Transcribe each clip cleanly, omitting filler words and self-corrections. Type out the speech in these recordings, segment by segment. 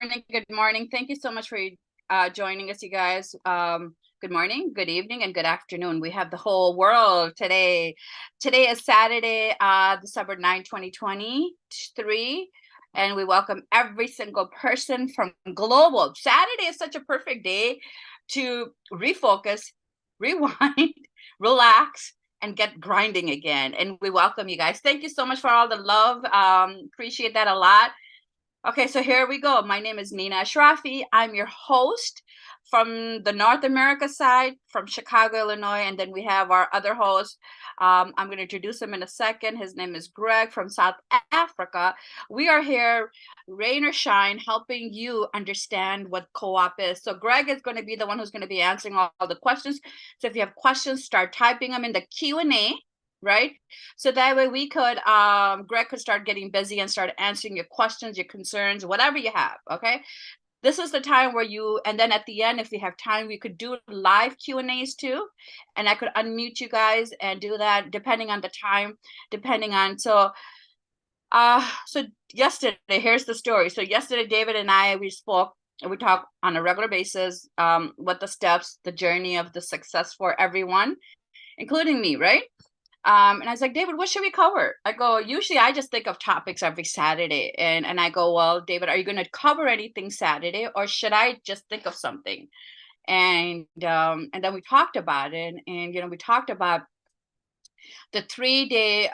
Good morning. Thank you so much for joining us, you guys. Good morning, good evening, and good afternoon. We have the whole world today. Today is Saturday, December 9, 2023, and we welcome every single person from global. Saturday is such a perfect day to refocus, rewind, relax, and get grinding again. And we welcome you guys. Thank you so much for all the love. Appreciate that a lot. Okay, so here we go. My name is Nina Ashrafi. I'm your host from the North America side, from Chicago, Illinois, and then we have our other host. I'm going to introduce him in a second. His name is Greg from South Africa. We are here, rain or shine, helping you understand what co-op is. So Greg is going to be the one who's going to be answering all the questions. So if you have questions, start typing them in the Q&A. Right, so that way we could Greg could start getting busy and start answering your questions, your concerns, whatever you have. Okay, this is the time where you, and then at the end, if we have time, we could do live Q&As too, and I could unmute you guys and do that depending on the time, depending on. So yesterday, here's the story. So yesterday, David and I, we spoke and we talk on a regular basis, what the steps, the journey of the success for everyone, including me, right? And I was like, David, what should we cover? I go, usually I just think of topics every Saturday. And I go, well, David, are you going to cover anything Saturday or should I just think of something? And then we talked about it. And we talked about the 3-day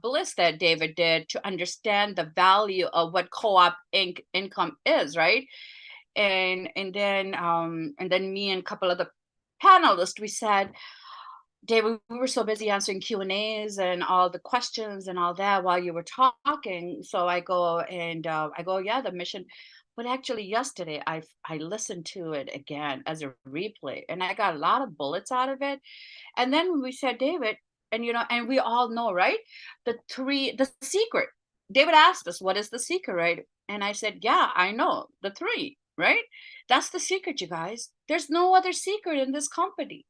bliss that David did to understand the value of what co-op income is, right? And then me and a couple of the panelists, we said, David, we were so busy answering Q&As and all the questions and all that while you were talking. So I go, yeah, the mission. But actually yesterday I listened to it again as a replay and I got a lot of bullets out of it. And then we said, David, and we all know, right? The secret. David asked us, what is the secret, right? And I said, yeah, I know, the three, right? That's the secret, you guys. There's no other secret in this company.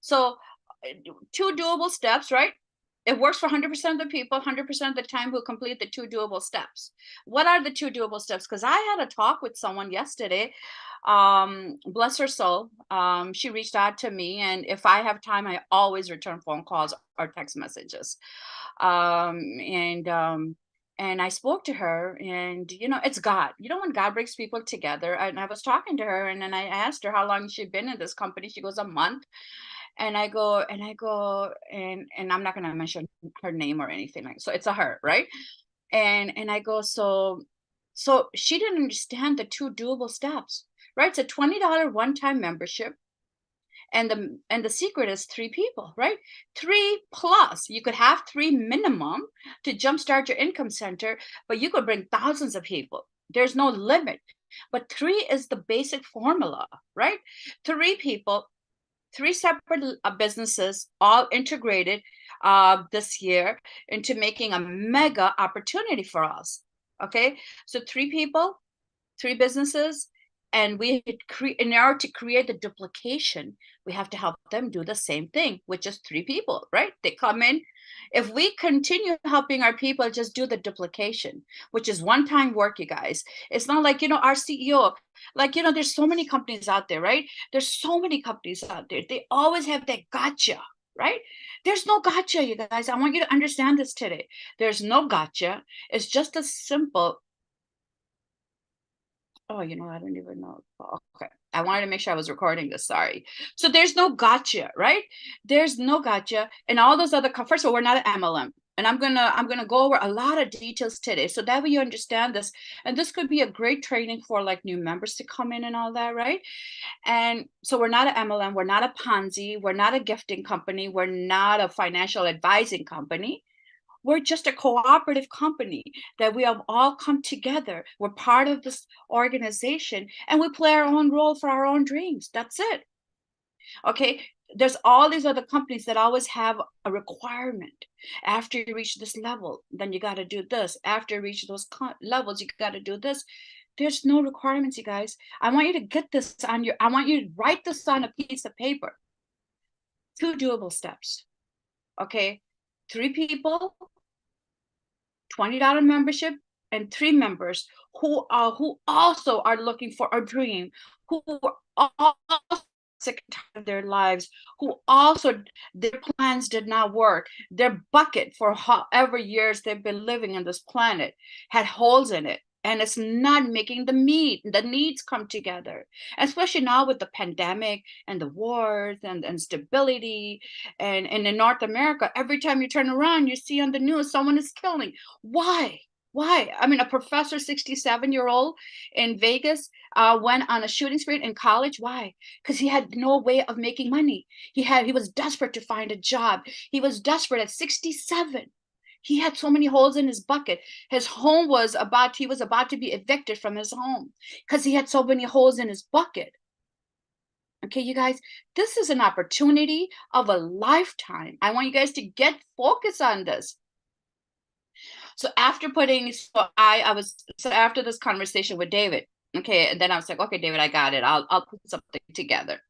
So 2 doable steps, right? It works for 100% of the people, 100% of the time who complete the 2 doable steps. What are the 2 doable steps? Because I had a talk with someone yesterday. Bless her soul. She reached out to me, and if I have time, I always return phone calls or text messages. And I spoke to her, and it's God. When God brings people together, and I was talking to her, and then I asked her how long she'd been in this company. She goes, a month. And I go, and I'm not gonna mention her name or anything like so. It's a her, right? And I go, so she didn't understand the 2 doable steps, right? It's a $20 one-time membership, and the secret is 3 people, right? 3 plus. You could have 3 minimum to jumpstart your income center, but you could bring thousands of people. There's no limit. But 3 is the basic formula, right? 3 people, 3 separate businesses, all integrated this year into making a mega opportunity for us. Okay, so 3 people, 3 businesses, and in order to create the duplication, we have to help them do the same thing, which is 3 people, right? They come in. If we continue helping our people just do the duplication, which is one-time work, you guys, it's not like, our CEO, like, there's so many companies out there, right? There's so many companies out there. They always have that gotcha, right? There's no gotcha, you guys. I want you to understand this today. There's no gotcha. It's just a simple, oh, I don't even know. Oh, okay. I wanted to make sure I was recording this. Sorry. So there's no gotcha, right? There's no gotcha. And all those other, first of all, we're not an MLM. And I'm gonna go over a lot of details today, so that way you understand this. And this could be a great training for like new members to come in and all that, right? And so we're not an MLM, we're not a Ponzi, we're not a gifting company, we're not a financial advising company. We're just a cooperative company that we have all come together. We're part of this organization and we play our own role for our own dreams. That's it. Okay. There's all these other companies that always have a requirement. After you reach this level, then you got to do this. After you reach those levels, you got to do this. There's no requirements, you guys. I want you to get this I want you to write this on a piece of paper. 2 doable steps. Okay. 3 people, $20 membership, and three members who also are looking for a dream, who are also sick of their lives, who also their plans did not work. Their bucket for however years they've been living on this planet had holes in it. And it's not making the needs come together, especially now with the pandemic and the wars and instability. And in North America, every time you turn around, you see on the news someone is killing. Why? Why? I mean, a professor, 67-year-old in Vegas, went on a shooting spree in college. Why? Because he had no way of making money. He was desperate to find a job. He was desperate at 67. He had so many holes in his bucket. His home was about, he was about to be evicted from his home because he had so many holes in his bucket. Okay, you guys, this is an opportunity of a lifetime. I want you guys to get focused on this. So after putting, so after this conversation with David, okay, and then I was like, okay, David, I got it. I'll put something together.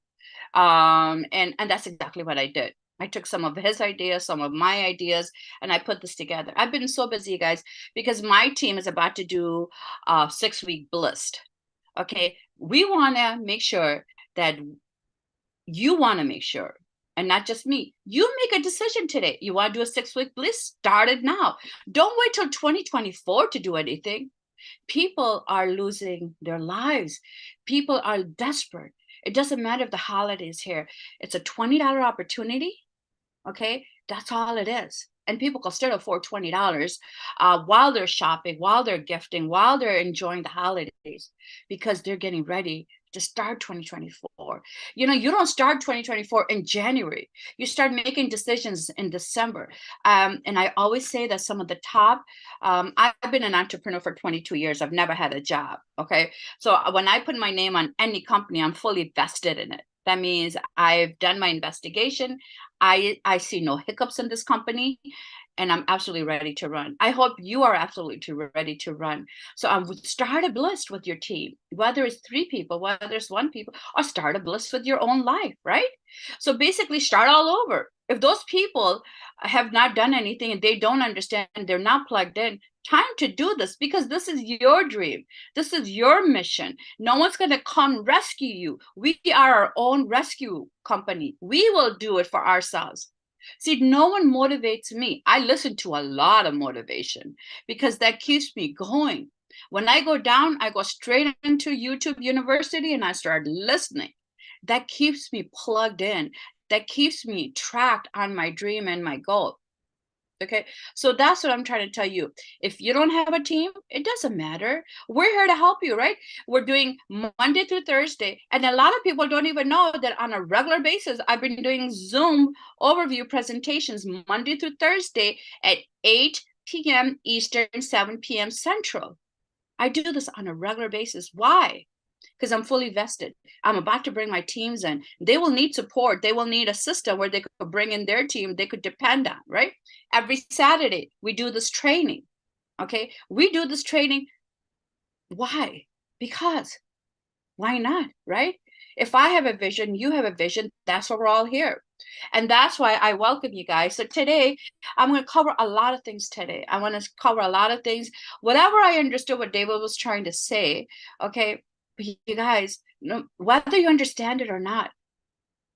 And that's exactly what I did. I took some of his ideas, some of my ideas, and I put this together. I've been so busy, you guys, because my team is about to do a 6-week blist. Okay, we want to make sure that you want to make sure, and not just me, you make a decision today. You want to do a 6-week blitz? Start it now. Don't wait till 2024 to do anything. People are losing their lives. People are desperate. It doesn't matter if the holiday is here. It's a $20 opportunity. Okay, that's all it is. And people can still afford $20 while they're shopping, while they're gifting, while they're enjoying the holidays, because they're getting ready to start 2024. You know, you don't start 2024 in January. You start making decisions in December. And I always say that some of the top, I've been an entrepreneur for 22 years. I've never had a job. Okay. So when I put my name on any company, I'm fully vested in it. That means I've done my investigation. I see no hiccups in this company, and I'm absolutely ready to run. I hope you are absolutely ready to run. So I would start a list with your team, whether it's 3 people, whether it's 1 people, or start a list with your own life, right? So basically start all over. If those people have not done anything and they don't understand, they're not plugged in, time to do this, because this is your dream. This is your mission. No one's going to come rescue you. We are our own rescue company. We will do it for ourselves. See, no one motivates me. I listen to a lot of motivation because that keeps me going. When I go down, I go straight into YouTube University and I start listening. That keeps me plugged in. That keeps me tracked on my dream and my goal. Okay, so that's what I'm trying to tell you. If you don't have a team, it doesn't matter. We're here to help you, right? We're doing Monday through Thursday. And a lot of people don't even know that on a regular basis, I've been doing Zoom overview presentations Monday through Thursday at 8 p.m. Eastern, 7 p.m. Central. I do this on a regular basis. Why? Because I'm fully vested. I'm about to bring my teams in. They will need support. They will need a system where they could bring in their team they could depend on, right? Every Saturday, we do this training. Okay. We do this training. Why? Because why not, right? If I have a vision, you have a vision, that's why we're all here. And that's why I welcome you guys. So today, I'm going to cover a lot of things today. I want to cover a lot of things. Whatever I understood what David was trying to say, okay, but you guys, whether you understand it or not,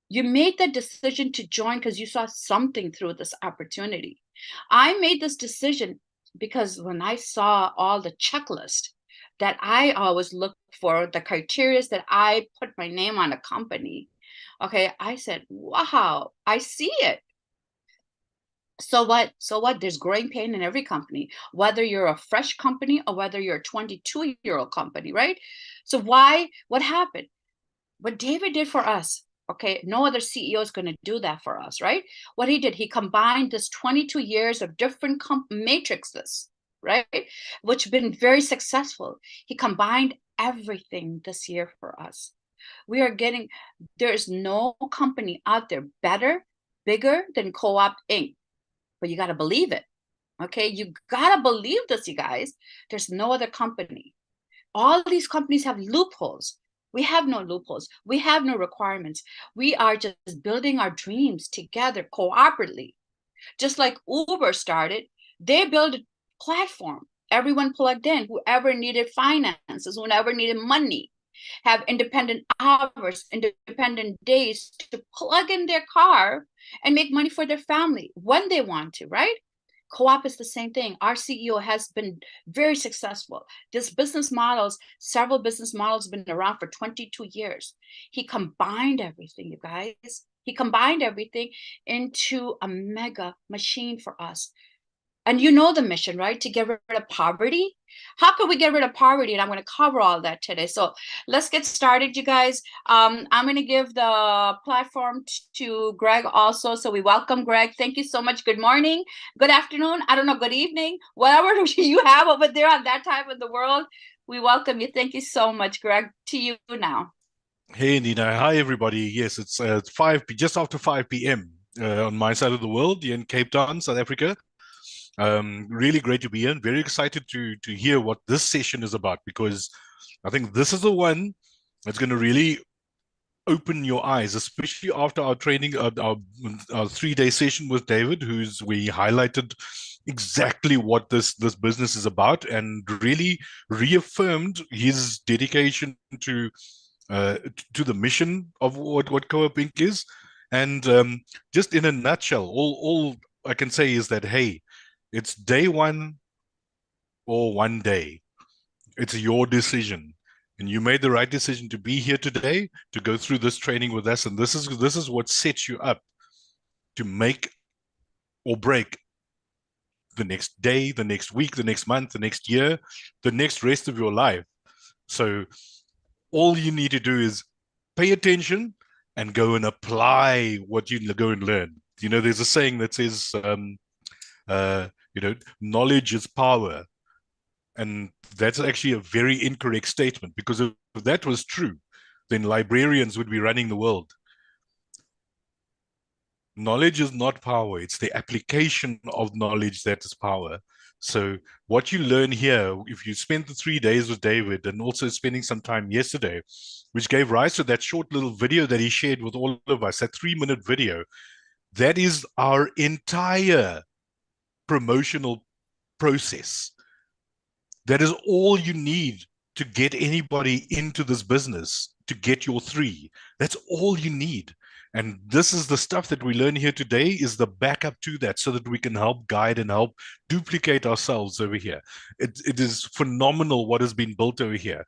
you made the decision to join because you saw something through this opportunity. I made this decision because when I saw all the checklist that I always look for, the criteria that I put my name on a company, okay, I said, wow, I see it. So what? So what? There's growing pain in every company, whether you're a fresh company or whether you're a 22-year-old company, right? So why? What happened? What David did for us, okay, no other CEO is going to do that for us, right? What he did, he combined this 22 years of different matrices, right, which have been very successful. He combined everything this year for us. We are getting, there is no company out there better, bigger than CoopInc, but you got to believe it. Okay, you got to believe this, you guys. There's no other company. All these companies have loopholes. We have no loopholes. We have no requirements. We are just building our dreams together cooperatively. Just like Uber started, they built a platform everyone plugged in, whoever needed finances, whoever needed money, have independent hours, independent days to plug in their car and make money for their family when they want to, right? Co-op is the same thing. Our CEO has been very successful. This business models, several business models have been around for 22 years. He combined everything, you guys. He combined everything into a mega machine for us. And you know the mission, right? To get rid of poverty. How can we get rid of poverty? And I'm going to cover all that today. So let's get started, you guys. I'm going to give the platform to Greg also. So we welcome Greg. Thank you so much. Good morning, good afternoon. I don't know, good evening, whatever you have over there on that time of the world. We welcome you. Thank you so much, Greg. To you now. Hey, Nina. Hi, everybody. Yes, it's just after 5 p.m. On my side of the world, here in Cape Town, South Africa. Really great to be here. Very excited to hear what this session is about, because I think this is the one that's going to really open your eyes, especially after our training, our 3-day session with David, we highlighted exactly what this business is about, and really reaffirmed his dedication to the mission of what CoopInc is. And just in a nutshell, all I can say is that, hey, it's day one or one day. It's your decision. And you made the right decision to be here today, to go through this training with us. And this is what sets you up to make or break the next day, the next week, the next month, the next year, the next rest of your life. So all you need to do is pay attention and go and apply what you go and learn. You know, there's a saying that says, knowledge is power. And that's actually a very incorrect statement, because if that was true, then librarians would be running the world. Knowledge is not power. It's the application of knowledge that is power. So what you learn here, if you spend the 3 days with David, and also spending some time yesterday, which gave rise to that short little video that he shared with all of us, that 3-minute video, that is our entire promotional process. That is all you need to get anybody into this business, to get your 3. That's all you need. And this is the stuff that we learn here today, is the backup to that, so that we can help guide and help duplicate ourselves over here. It is phenomenal what has been built over here.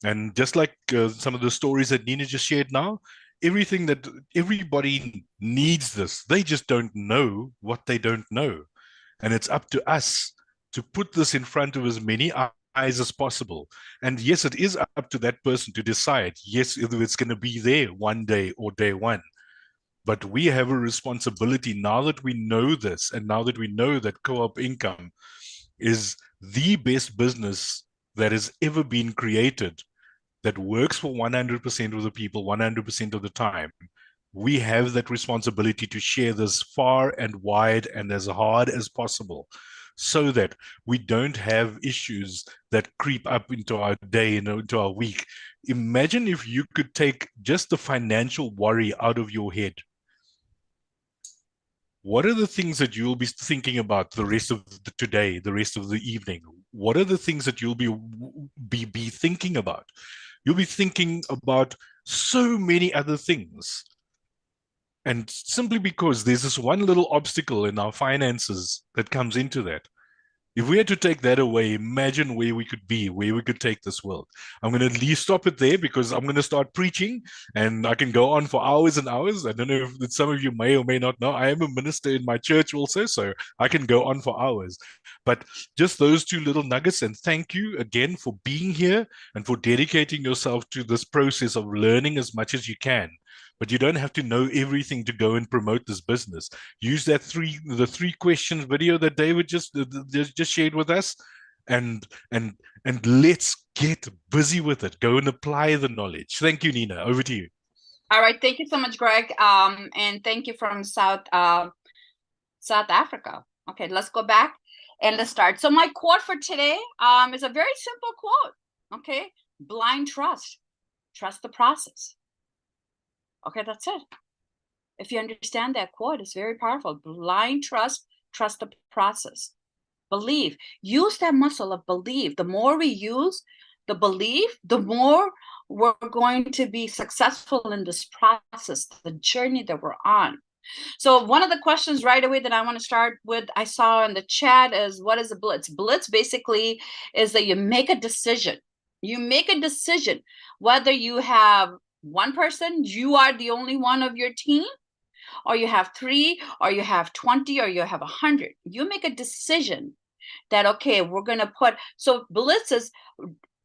And just like some of the stories that Nina just shared now, everybody needs this. They just don't know what they don't know. And it's up to us to put this in front of as many eyes as possible. And yes, it is up to that person to decide, yes, if it's going to be there one day or day one. But we have a responsibility, now that we know this, and now that we know that Co-op Income is the best business that has ever been created, that works for 100% of the people 100% of the time. We have that responsibility to share this far and wide and as hard as possible, so that we don't have issues that creep up into our day and into our week. Imagine if you could take just the financial worry out of your head. What are the things that you'll be thinking about the rest of today, the rest of the evening? What are the things that you'll be thinking about? You'll be thinking about so many other things. And simply because there's this one little obstacle in our finances that comes into that. If we had to take that away, imagine where we could be, where we could take this world. I'm going to at least stop it there, because I'm going to start preaching, and I can go on for hours and hours. I don't know if some of you may or may not know, I am a minister in my church also, so I can go on for hours. But just those 2 little nuggets, and thank you again for being here and for dedicating yourself to this process of learning as much as you can. But you don't have to know everything to go and promote this business. Use that the 3 questions video that David just shared with us, and let's get busy with it. Go and apply the knowledge. Thank you, Nina. Over to you. All right, thank you so much, Greg. And thank you from South Africa. Okay, let's go back and let's start. So my quote for today is a very simple quote. Okay, blind trust. Trust the process. Okay, that's it. If you understand that quote, it's very powerful. Blind trust, trust the process. Believe. Use that muscle of belief. The more we use the belief, the more we're going to be successful in this process, the journey that we're on. So one of the questions right away that I want to start with, I saw in the chat, is what is a blitz? Blitz basically is that you make a decision. You make a decision whether you have one person, you are the only one of your team, or you have three, or you have 20, or you have 100. You make a decision that, okay, we're going to put, so blitz is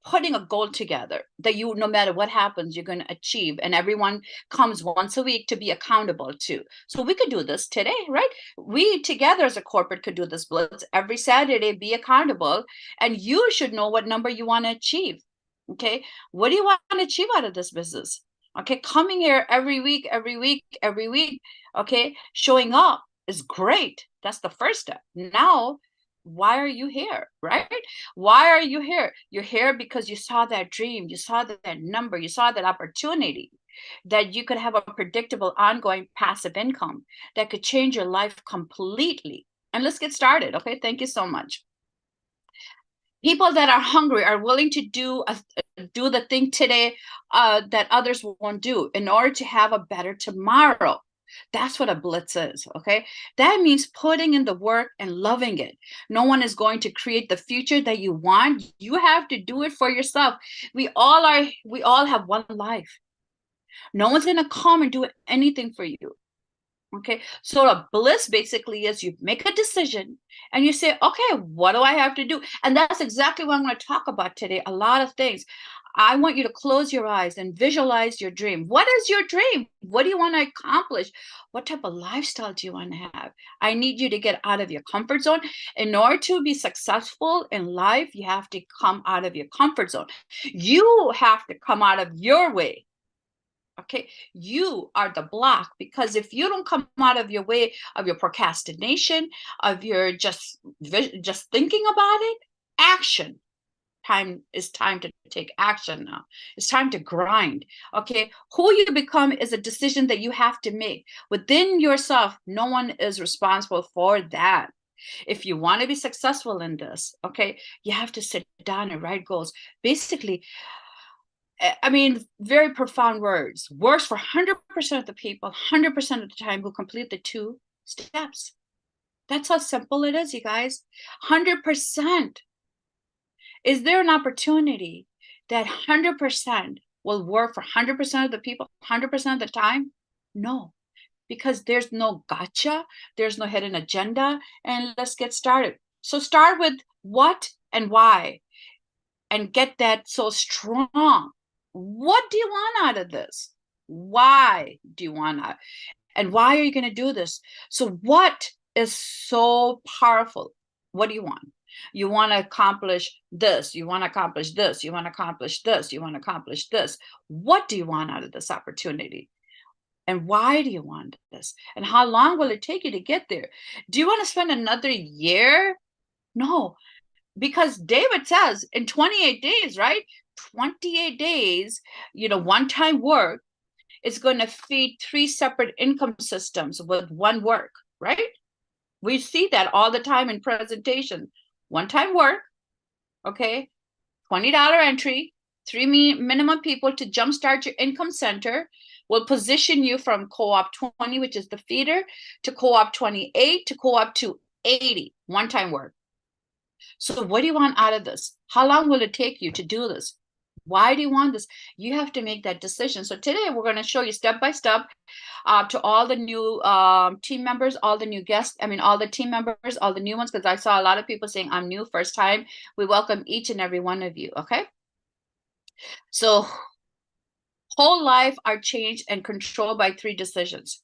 putting a goal together that you, no matter what happens, you're going to achieve, and everyone comes once a week to be accountable to. So we could do this today, right? We together as a corporate could do this blitz every Saturday, be accountable, and you should know what number you want to achieve. Okay, what do you want to achieve out of this business? Okay, coming here every week, every week, every week, okay, showing up is great. That's the first step. Now, why are you here, right? Why are you here? You're here because you saw that dream, you saw that number, you saw that opportunity that you could have a predictable, ongoing passive income that could change your life completely. And let's get started. Okay, thank you so much. People that are hungry are willing to do the thing today that others won't do in order to have a better tomorrow. That's what a blitz is. Okay, that means putting in the work and loving it. No one is going to create the future that you want. You have to do it for yourself. We all have one life. No one's going to come and do anything for you. Okay, so a bliss basically is you make a decision and you say, okay, what do I have to do? And that's exactly what I'm going to talk about today. A lot of things. I want you to close your eyes and visualize your dream. What is your dream? What do you want to accomplish? What type of lifestyle do you want to have? I need you to get out of your comfort zone. In order to be successful in life, you have to come out of your comfort zone. You have to come out of your way. Okay, you are the block, because if you don't come out of your way of your procrastination, of your just thinking about it, action. Time to take action now. It's time to grind. Okay, who you become is a decision that you have to make within yourself. No one is responsible for that. If you want to be successful in this, okay, you have to sit down and write goals. Basically, I mean, very profound words. Works for 100% of the people, 100% of the time, who complete the 2 steps. That's how simple it is, you guys. 100%. Is there an opportunity that 100% will work for 100% of the people, 100% of the time? No, because there's no gotcha, there's no hidden agenda, and let's get started. So start with what and why, and get that so strong. What do you want out of this? Why do you want that? And why are you going to do this? So what is so powerful? What do you want? You want to accomplish this. You want to accomplish this. You want to accomplish this. You want to accomplish this. What do you want out of this opportunity? And why do you want this? And how long will it take you to get there? Do you want to spend another year? No, because David says in 28 days, right? 28 days, one-time work is going to feed 3 separate income systems with one work, right? We see that all the time in presentation. One-time work, okay, $20 entry, 3 minimum people to jumpstart your income center will position you from co-op 20, which is the feeder, to co-op 28, to co-op 280, one-time work. So what do you want out of this? How long will it take you to do this? Why do you want this? You have to make that decision. So today we're going to show you step by step to all the new team members, all the new guests, all the team members, all the new ones, because I saw a lot of people saying I'm new, first time. We welcome each and every one of you, okay? So whole life are changed and controlled by 3 decisions.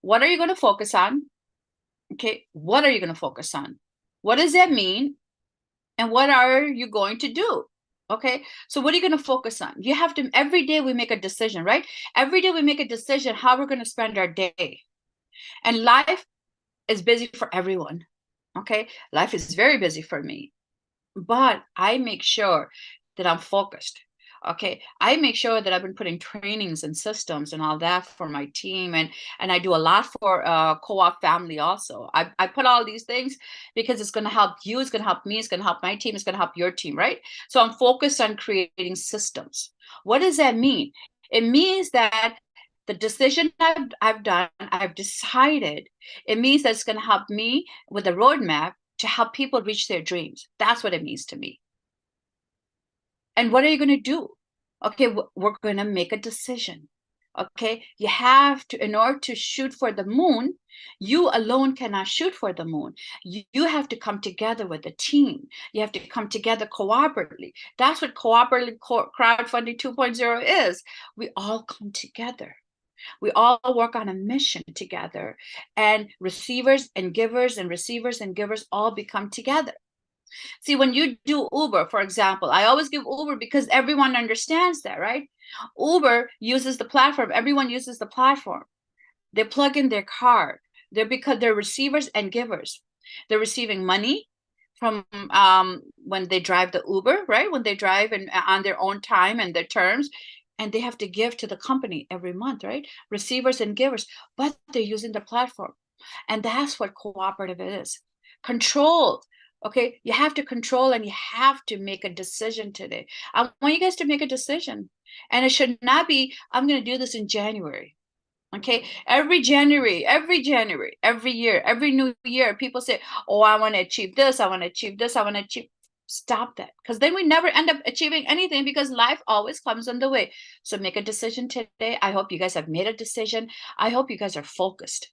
What are you going to focus on? Okay, what are you going to focus on? What does that mean? And what are you going to do? Okay, so what are you going to focus on? You have to, every day we make a decision, right? Every day we make a decision how we're going to spend our day. And life is busy for everyone. Okay, life is very busy for me, but I make sure that I'm focused. Okay, I make sure that I've been putting trainings and systems and all that for my team, and I do a lot for co-op family also. I put all these things because it's going to help you, it's going to help me, it's going to help my team, it's going to help your team, right? So I'm focused on creating systems. What does that mean? It means that the decision I've done, I've decided. It means that it's going to help me with a roadmap to help people reach their dreams. That's what it means to me. And what are you going to do? Okay, we're going to make a decision. Okay, you have to, in order to shoot for the moon, you alone cannot shoot for the moon. You have to come together with a team. You have to come together cooperatively. That's what cooperative crowdfunding 2.0 is. We all come together. We all work on a mission together, and receivers and givers and receivers and givers all become together. See, when you do Uber, for example, I always give Uber because everyone understands that, right? Uber uses the platform. Everyone uses the platform. They plug in their card. They're receivers and givers. They're receiving money from when they drive the Uber, right? When they drive and on their own time and their terms, and they have to give to the company every month, right? Receivers and givers, but they're using the platform. And that's what cooperative is. Controlled. Okay, you have to control and you have to make a decision today. I want you guys to make a decision. And it should not be, I'm going to do this in January. Okay, every January, every year, every new year, people say, oh, I want to achieve this, I want to achieve this, I want to achieve. Stop that, because then we never end up achieving anything because life always comes on the way. So make a decision today. I hope you guys have made a decision. I hope you guys are focused.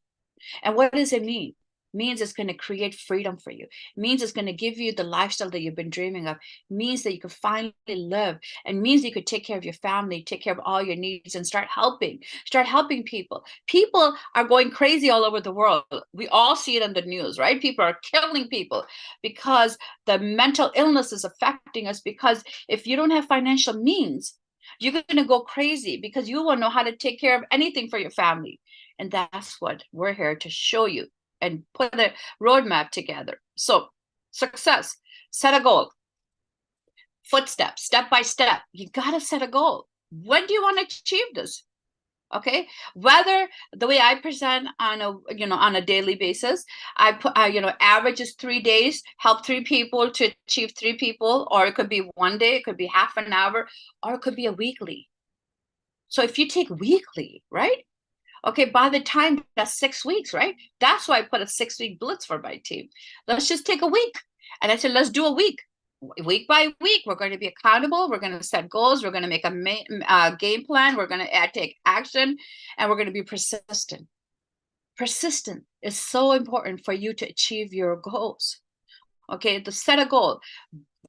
And what does it mean? It means it's going to create freedom for you. It means it's going to give you the lifestyle that you've been dreaming of. It means that you can finally live. And means you could take care of your family, take care of all your needs, and start helping. Start helping people. People are going crazy all over the world. We all see it on the news, right? People are killing people because the mental illness is affecting us. Because if you don't have financial means, you're going to go crazy because you won't know how to take care of anything for your family. And that's what we're here to show you and put a roadmap together. So, success, set a goal, footsteps, step by step. You got to set a goal. When do you want to achieve this? Okay, whether the way I present on a daily basis, I put average is 3 days, help 3 people to achieve 3 people, or it could be one day, it could be half an hour, or it could be a weekly. So if you take weekly, right? Okay, by the time that's 6 weeks, right? That's why I put a 6-week blitz for my team. Let's just take a week. And I said, let's do a week. Week by week, we're going to be accountable. We're going to set goals. We're going to make a game plan. We're going to take action, and we're going to be persistent. Persistent is so important for you to achieve your goals. Okay, to set a goal.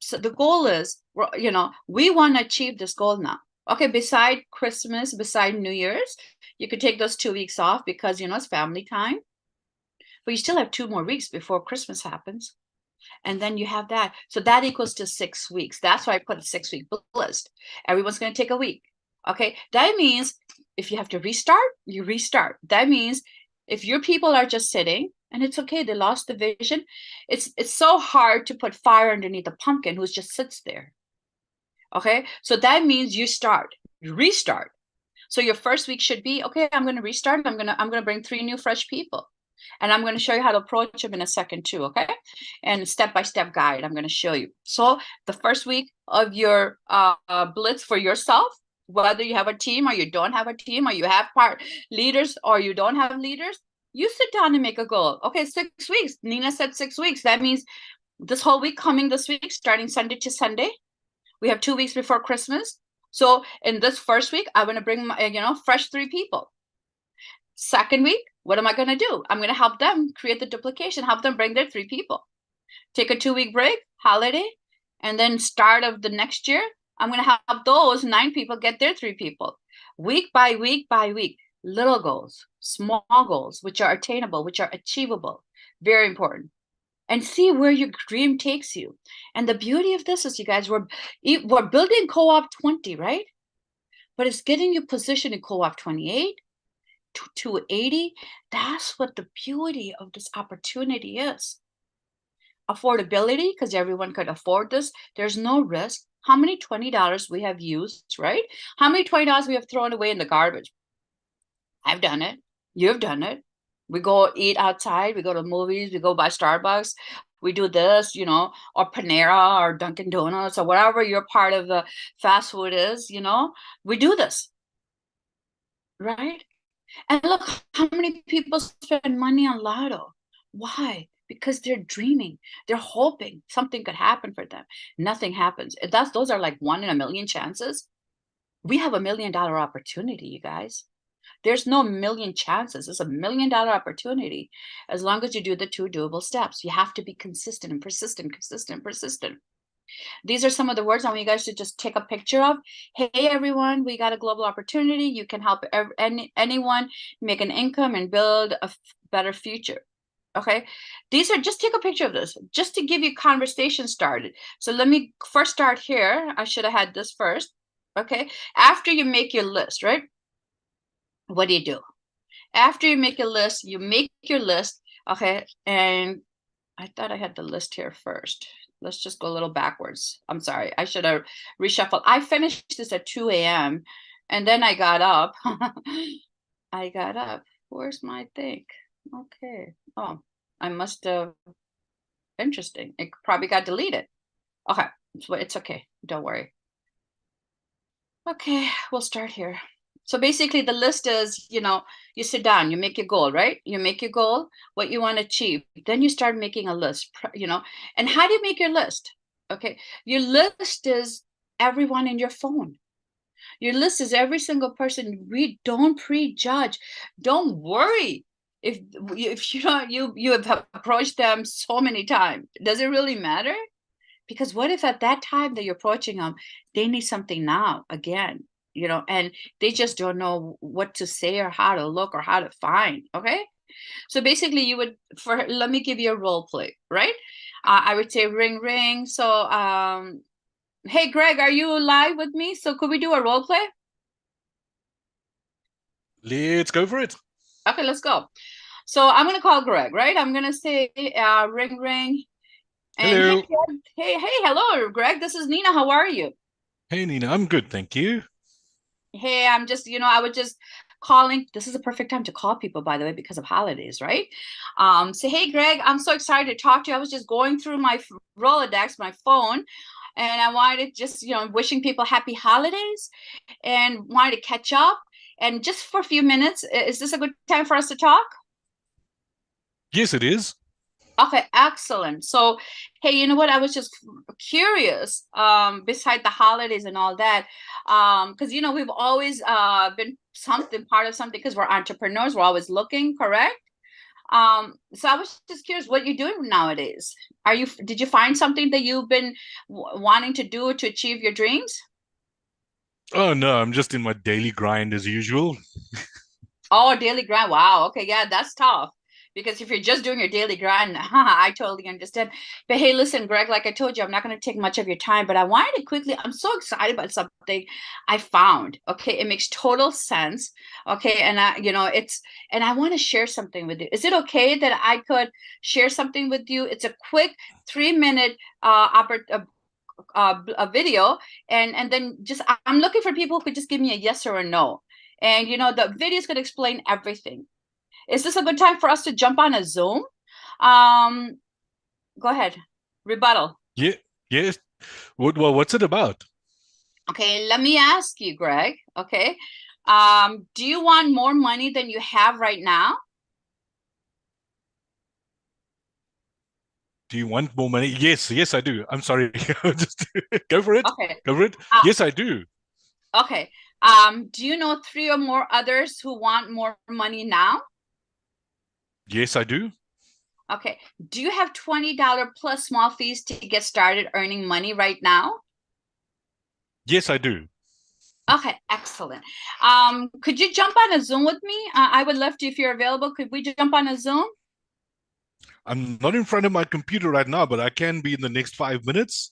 So the goal is, we want to achieve this goal now. Okay, beside Christmas, beside New Year's, you could take those 2 weeks off because, it's family time. But you still have 2 more weeks before Christmas happens. And then you have that. So that equals to 6 weeks. That's why I put a 6-week list. Everyone's going to take a week. Okay, that means if you have to restart, you restart. That means if your people are just sitting, and it's okay, they lost the vision. It's so hard to put fire underneath a pumpkin who just sits there. Okay, so that means you restart. So your first week should be, okay, I'm going to restart. I'm going to bring 3 new fresh people. And I'm going to show you how to approach them in a second too, okay? And step-by-step guide I'm going to show you. So the first week of your blitz for yourself, whether you have a team or you don't have a team, or you have leaders or you don't have leaders, you sit down and make a goal. Okay, 6 weeks. Nina said 6 weeks. That means this whole week coming this week, starting Sunday to Sunday. We have 2 weeks before Christmas. So in this first week, I'm going to bring fresh 3 people. Second week, what am I going to do? I'm going to help them create the duplication, help them bring their 3 people. Take a 2-week break, holiday, and then start of the next year, I'm going to help those 9 people get their 3 people. Week by week by week, little goals, small goals, which are attainable, which are achievable. Very important. And see where your dream takes you. And the beauty of this is, you guys, we're building Co-op 20, right? But it's getting you positioned in Co-op 28, 280. That's what the beauty of this opportunity is. Affordability, because everyone could afford this. There's no risk. how many $20 we have used, right? How many $20 we have thrown away in the garbage? I've done it. You've done it. We go eat outside, we go to movies, we go by Starbucks, we do this, or Panera or Dunkin' Donuts or whatever your part of the fast food is, we do this, right? And look how many people spend money on lotto. Why? Because they're dreaming. They're hoping something could happen for them. Nothing happens. Those are like 1 in a million chances. We have $1 million opportunity, you guys. There's no million chances. It's $1 million opportunity as long as you do the 2 doable steps. You have to be consistent and persistent, consistent, persistent. These are some of the words I want you guys to just take a picture of. Hey, everyone, we got a global opportunity. You can help anyone make an income and build a better future. Okay, these are, just take a picture of this just to give you conversation started. So let me first start here. I should have had this first. Okay, after you make your list, right? What do? After you make your list, okay, and I thought I had the list here first. Let's just go a little backwards. I'm sorry. I should have reshuffled. I finished this at 2 a.m. and then I got up. I got up. Where's my thing? Okay. Oh, I must have. Interesting. It probably got deleted. Okay. It's okay. Don't worry. Okay. We'll start here. So basically the list is, you sit down, you make your goal, right? You make your goal, what you want to achieve. Then you start making a list, and how do you make your list? Okay. Your list is everyone in your phone. Your list is every single person. Don't prejudge. Don't worry if you have approached them so many times. Does it really matter? Because what if at that time that you're approaching them, they need something now again, and they just don't know what to say or how to look or how to find. Okay. So basically let me give you a role play, right? I would say ring, ring. So, hey, Greg, are you live with me? So could we do a role play? Let's go for it. Okay, let's go. So I'm going to call Greg, right? I'm going to say, ring, ring. And Hello. hey, hello, Greg. This is Nina. How are you? Hey, Nina. I'm good, thank you. Hey, I'm just, I was just calling. This is a perfect time to call people, by the way, because of holidays, right? Say, hey, Greg, I'm so excited to talk to you. I was just going through my Rolodex, my phone, and I wanted to just, wishing people happy holidays and wanted to catch up. And just for a few minutes, is this a good time for us to talk? Yes, it is. Okay, excellent. So, hey, you know what? I was just curious, beside the holidays and all that, because we've always been part of something because we're entrepreneurs. We're always looking, correct? So I was just curious what you're doing nowadays. Did you find something that you've been wanting to do to achieve your dreams? Oh no, I'm just in my daily grind as usual. Oh, daily grind. Wow. Okay. Yeah, that's tough. Because if you're just doing your daily grind, I totally understand. But hey, listen, Greg, like I told you, I'm not going to take much of your time, but I wanted to quickly, I'm so excited about something I found. Okay. It makes total sense. Okay. And and I want to share something with you. Is it okay that I could share something with you? It's a quick 3-minute a video, and then just I'm looking for people who could just give me a yes or a no. And the video is going to explain everything. Is this a good time for us to jump on a Zoom? Um, Go ahead. Rebuttal. Yeah, yes. What's it about? Okay, let me ask you, Greg. Okay. Do you want more money than you have right now? Do you want more money? Yes, I do. I'm sorry. Just go for it. Okay. Go for it. Uh, Yes, I do. okay. Do you know 3 or more others who want more money now? Yes, I do. Okay. Do you have $20 plus small fees to get started earning money right now? Yes, I do. Okay, excellent. Could you jump on a Zoom with me? I would love to if you're available. Could we jump on a Zoom? I'm not in front of my computer right now, but I can be in the next 5 minutes.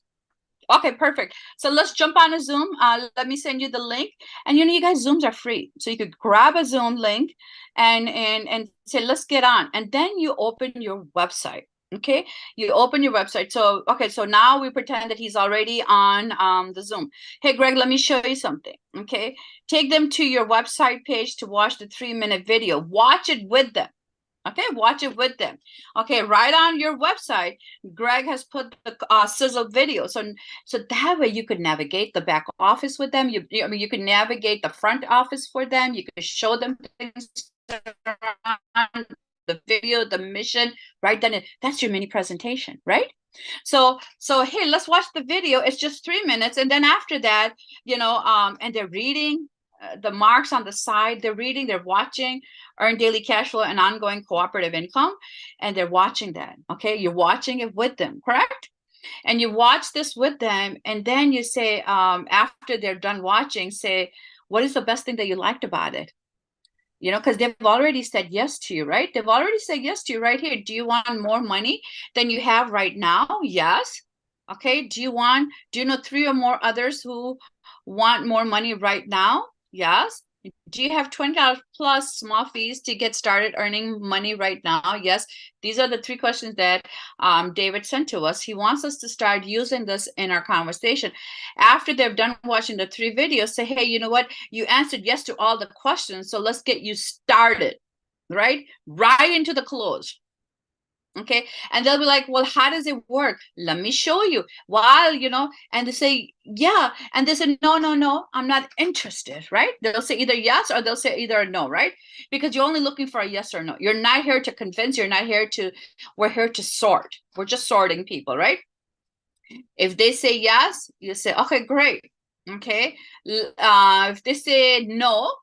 Okay, perfect. So let's jump on a Zoom. Let me send you the link. And you guys, Zooms are free. So you could grab a Zoom link and say, let's get on. And then you open your website. Okay, you open your website. So, okay, so now we pretend that he's already on the Zoom. Hey, Greg, let me show you something. Okay, take them to your website page to watch the 3-minute video. Watch it with them. Okay, watch it with them. Okay, right on your website, Greg has put the sizzle video. So that way you could navigate the back office with them. I mean, you can navigate the front office for them. You can show them things around the video, the mission, right then. That's your mini presentation, right? So hey, let's watch the video. It's just 3 minutes, and then after that, and they're reading the marks on the side. They're reading, they're watching, earn daily cash flow and ongoing cooperative income, and they're watching that. Okay, you're watching it with them, correct? And you watch this with them, and then you say, after they're done watching, say, what is the best thing that you liked about it? Because they've already said yes to you, right? They've already said yes to you right here. Do you want more money than you have right now? Yes. Okay. Do you know 3 or more others who want more money right now? Yes. Do you have $20 plus small fees to get started earning money right now? Yes. These are the 3 questions that David sent to us. He wants us to start using this in our conversation. After they've done watching the 3 videos, say, hey, you know what? You answered yes to all the questions. So let's get you started, right? Right into the close. Okay, and they'll be like, well, how does it work? Let me show you. And they say yeah, and they say no, I'm not interested, right? They'll say either yes or they'll say either no, right? Because you're only looking for a yes or no. You're not here to convince. We're here to sort. We're just sorting people, right? If they say yes, you say, okay, great. Okay, if they say no,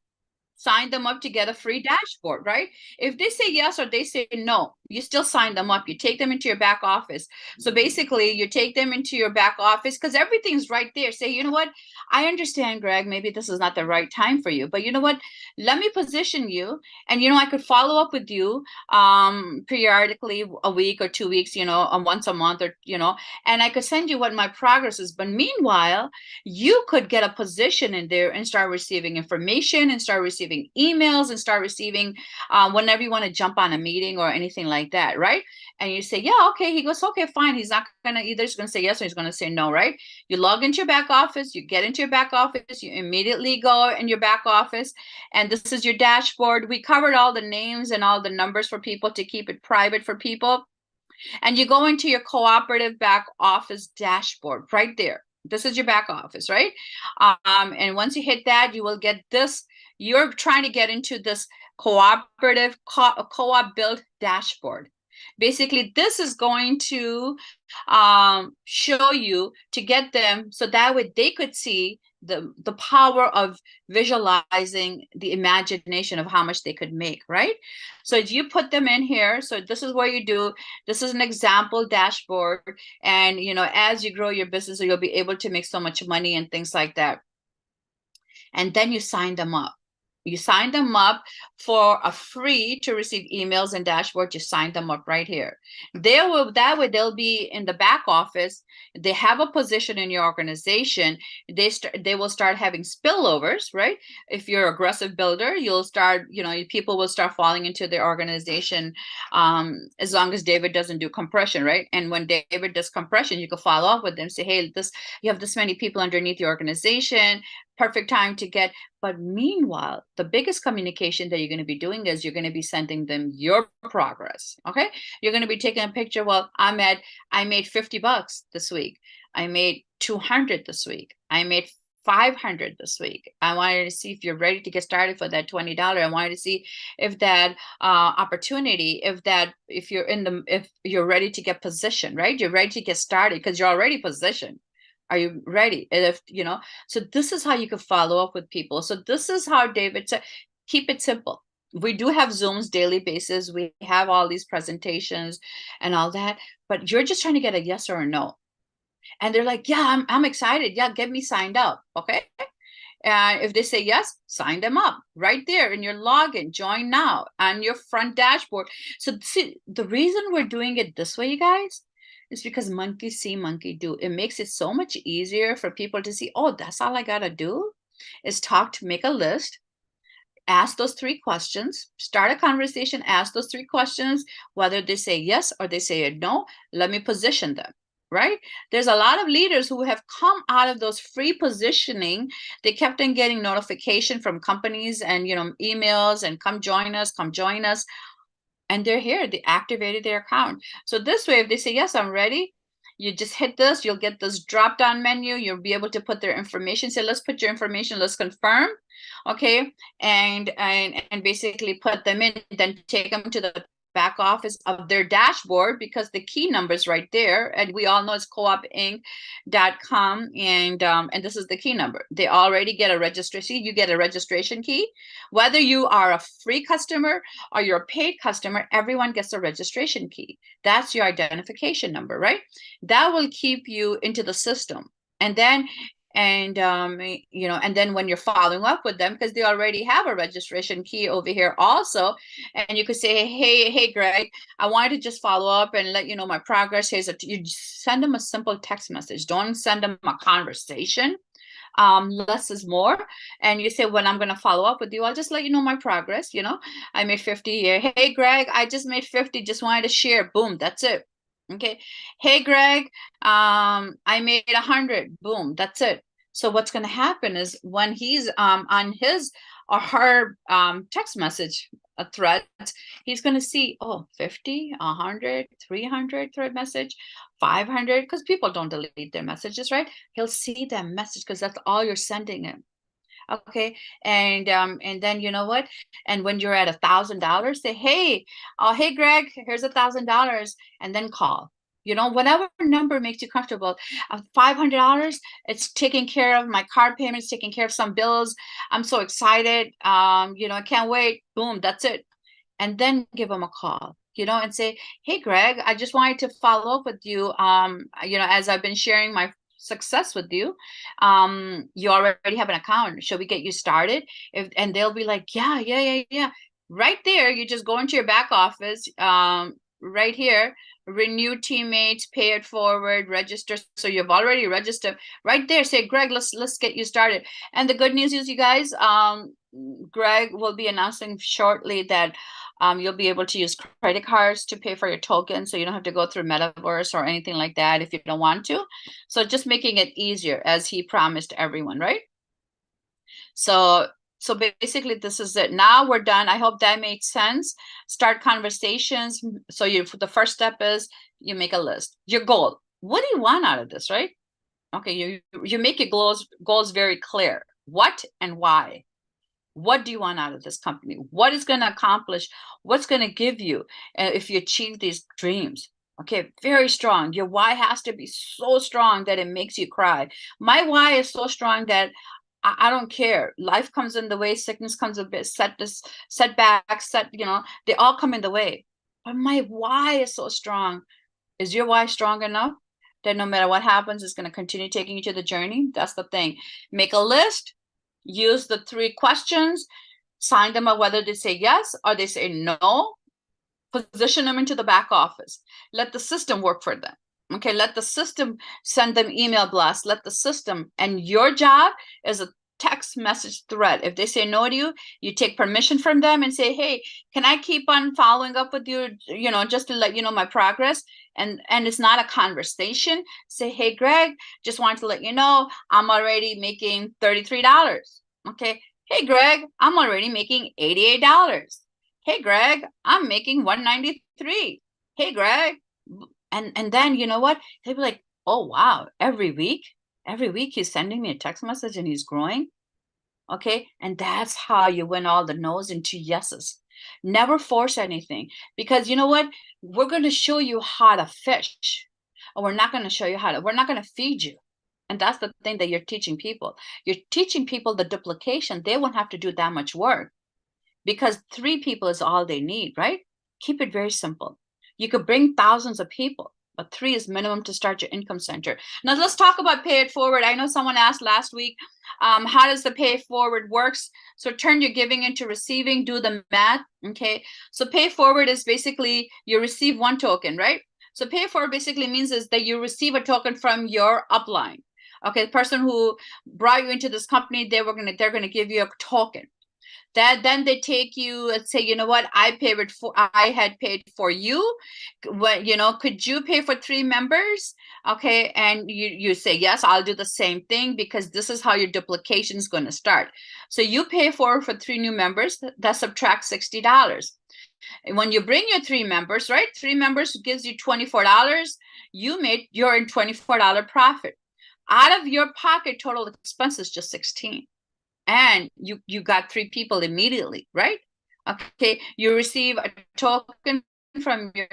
sign them up to get a free dashboard, right? If they say yes or they say no, you still sign them up. You take them into your back office. So basically, you take them into your back office because everything's right there. Say, you know what? I understand, Greg, maybe this is not the right time for you, but you know what? Let me position you, and I could follow up with you periodically, a week or 2 weeks, once a month, or and I could send you what my progress is. But meanwhile, you could get a position in there and start receiving information and start receiving emails and start receiving whenever you want to jump on a meeting or anything like that, right? And you say, yeah, okay. He goes, okay, fine. He's not going to either. He's going to say yes or he's going to say no, right? You log into your back office, you get into your back office, you immediately go in your back office, and this is your dashboard. We covered all the names and all the numbers for people to keep it private for people. And you go into your cooperative back office dashboard right there. This is your back office, right? And once you hit that, you will get this. You're trying to get into this cooperative co-op build dashboard. Basically, this is going to show you to get them so that way they could see the power of visualizing the imagination of how much they could make, right? So you put them in here. So this is what you do. This is an example dashboard. And, as you grow your business, you'll be able to make so much money and things like that. And then you sign them up. You sign them up for a free to receive emails and dashboards. You sign them up right here. That way they'll be in the back office. They have a position in your organization. They will start having spillovers, right? If you're an aggressive builder, you'll start, people will start falling into their organization as long as David doesn't do compression, right? And when David does compression, you can follow up with them, say, hey, you have this many people underneath your organization. Perfect time to get. But meanwhile, the biggest communication that you're going to be doing is you're going to be sending them your progress. Okay, you're going to be taking a picture. Well, I made $50 this week. I made 200 this week. I made 500 this week. I wanted to see if you're ready to get started for that $20. I wanted to see if that opportunity, if you're ready to get positioned, right? You're ready to get started because you're already positioned. Are you ready? And so this is how you can follow up with people. So this is how David said, keep it simple. We do have Zooms daily basis. We have all these presentations and all that, but you're just trying to get a yes or a no. And they're like, yeah, I'm excited. Yeah, get me signed up. Okay. And if they say yes, sign them up right there in your login, join now on your front dashboard. So see, the reason we're doing it this way, you guys, is because monkey see, monkey do. It makes it so much easier for people to see, oh, that's all I got to do is make a list, ask those 3 questions, start a conversation, ask those 3 questions, whether they say yes or they say no, let me position them, right? There's a lot of leaders who have come out of those free positioning. They kept on getting notification from companies and, emails and come join us, come join us. And they're here, they activated their account. So this way, if they say, yes, I'm ready, you just hit this, you'll get this drop down menu, you'll be able to put their information, say, let's put your information, let's confirm, okay, and basically put them in, then take them to the back office of their dashboard, because the key number is right there, and we all know it's coopinc.com, and this is the key number. They already get a registration. You get a registration key, whether you are a free customer or you're a paid customer, everyone gets a registration key. That's your identification number, right? That will keep you into the system. And then and then when you're following up with them, because they already have a registration key over here also, and you could say, hey Greg, I wanted to just follow up and let you know my progress. You send them a simple text message. Don't send them a conversation. Less is more. And you say, when I'm going to follow up with you, I'll just let you know my progress. I made 50 here. Hey Greg, I just made 50, just wanted to share. Boom, that's it. Okay. Hey Greg, I made 100. Boom, that's it. So what's going to happen is when he's on his or her text message thread, he's going to see, 50, 100, 300 thread message, 500, because people don't delete their messages, right? He'll see that message because that's all you're sending him. Okay. And then you know what? And when you're at $1,000, say, hey, Greg, here's $1,000, and then call. Whatever number makes you comfortable. $500, it's taking care of my card payments, taking care of some bills. I'm so excited. I can't wait. Boom, that's it. And then give them a call, and say, hey Greg, I just wanted to follow up with you. As I've been sharing my success with you, you already have an account, shall we get you started? And they'll be like, yeah. Right there, you just go into your back office, right here, renew teammates, pay it forward, register. So you've already registered right there. Say, Greg, let's get you started. And the good news is, you guys, Greg will be announcing shortly that you'll be able to use credit cards to pay for your tokens, so you don't have to go through Metaverse or anything like that if you don't want to. So just making it easier, as he promised everyone, right? So basically, this is it. Now we're done. I hope that made sense. Start conversations. So the first step is you make a list. Your goal. What do you want out of this, right? Okay, you make your goals very clear. What and why? What do you want out of this company? What is going to accomplish? What's going to give you if you achieve these dreams? Okay, very strong. Your why has to be so strong that it makes you cry. My why is so strong that I don't care. Life comes in the way, sickness comes a bit, setbacks, they all come in the way. But my why is so strong. Is your why strong enough that no matter what happens, it's going to continue taking you to the journey? That's the thing. Make a list, use the 3 questions, sign them up whether they say yes or they say no, position them into the back office. Let the system work for them. Okay, let the system send them email blasts. Let the system, and your job is a text message thread. If they say no to you, you take permission from them and say, hey, can I keep on following up with you, just to let you know my progress? And it's not a conversation. Say, hey, Greg, just wanted to let you know I'm already making $33. Okay. Hey, Greg, I'm already making $88. Hey, Greg, I'm making $193. Hey, Greg. And then, you know what? They'd be like, oh, wow, every week he's sending me a text message and he's growing. Okay. And that's how you win all the no's into yeses. Never force anything, because you know what? We're going to show you how to fish, or we're not going to show you we're not going to feed you. And that's the thing that you're teaching people. You're teaching people the duplication. They won't have to do that much work, because 3 people is all they need, right? Keep it very simple. You could bring thousands of people, but 3 is minimum to start your income center. Now let's talk about pay it forward. I know someone asked last week, how does the pay forward works? So turn your giving into receiving, do the math. Okay. So pay forward is basically you receive 1 token, right? So pay forward basically means is that you receive a token from your upline. Okay. The person who brought you into this company, they're going to give you a token. That then they take you and say, you know what, I had paid for you. What, could you pay for 3 members? Okay, and you say, yes, I'll do the same thing, because this is how your duplication is going to start. So you pay for 3 new members, that subtracts $60. And when you bring your 3 members, right? 3 members gives you $24. You're in $24 profit. Out of your pocket, total expenses just 16, and you got 3 people immediately, right? Okay, you receive a token from your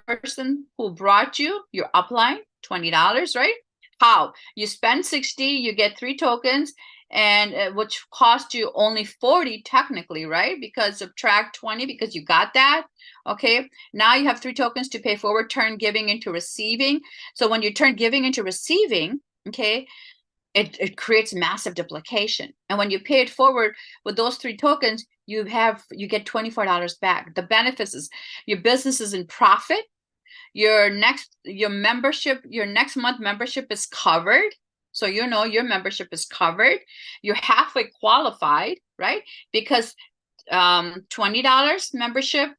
person who brought you your upline, $20, right? How you spend 60, you get 3 tokens, and which cost you only 40 technically, right? Because subtract 20, because you got that. Okay, now you have 3 tokens to pay forward, turn giving into receiving. So when you turn giving into receiving, okay, it creates massive duplication. And when you pay it forward with those 3 tokens, you get $24 back. The benefits is your business is in profit. Your next month membership is covered. So your membership is covered. You're halfway qualified, right? Because $20 membership,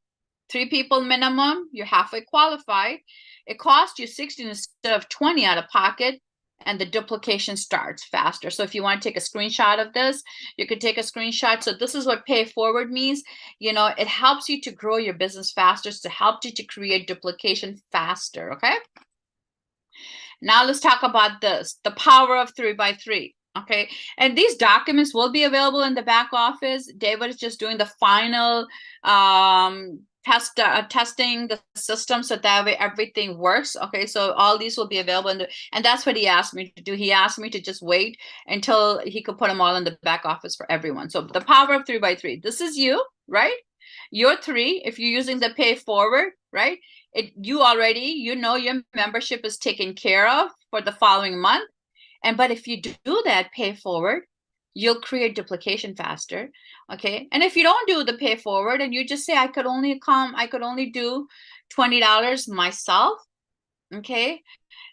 3 people minimum, you're halfway qualified. It costs you 16 instead of 20 out of pocket, and the duplication starts faster. So if you want to take a screenshot of this, you could take a screenshot. So this is what pay forward means. It helps you to grow your business faster, to help you to create duplication faster. Okay. Now let's talk about this, the power of 3x3. Okay. And these documents will be available in the back office. David is just doing the final testing the system, so that way everything works. Okay, so all these will be available and that's what he asked me to do. He asked me to just wait until he could put them all in the back office for everyone. So the power of 3x3. This is you, right? You're 3. If you're using the pay forward, right? Your membership is taken care of for the following month. But if you do that pay forward, you'll create duplication faster. Okay, and if you don't do the pay forward and you just say, I could only do $20 myself, okay,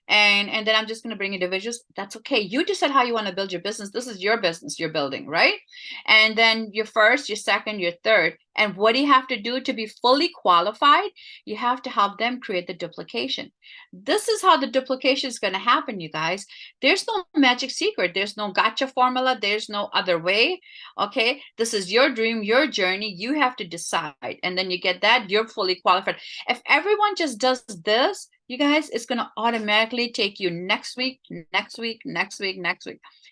and then I'm just going to bring individuals, that's okay. You decide how you want to build your business. This is your business you're building, right? And then your first, your second, your third. And what do you have to do to be fully qualified? You have to help them create the duplication. This is how the duplication is going to happen, you guys. There's no magic secret. There's no gotcha formula. There's no other way. Okay, this is your dream, your journey. You have to decide, and then you get that, you're fully qualified. If everyone just does this, you guys, it's going to automatically take you next week.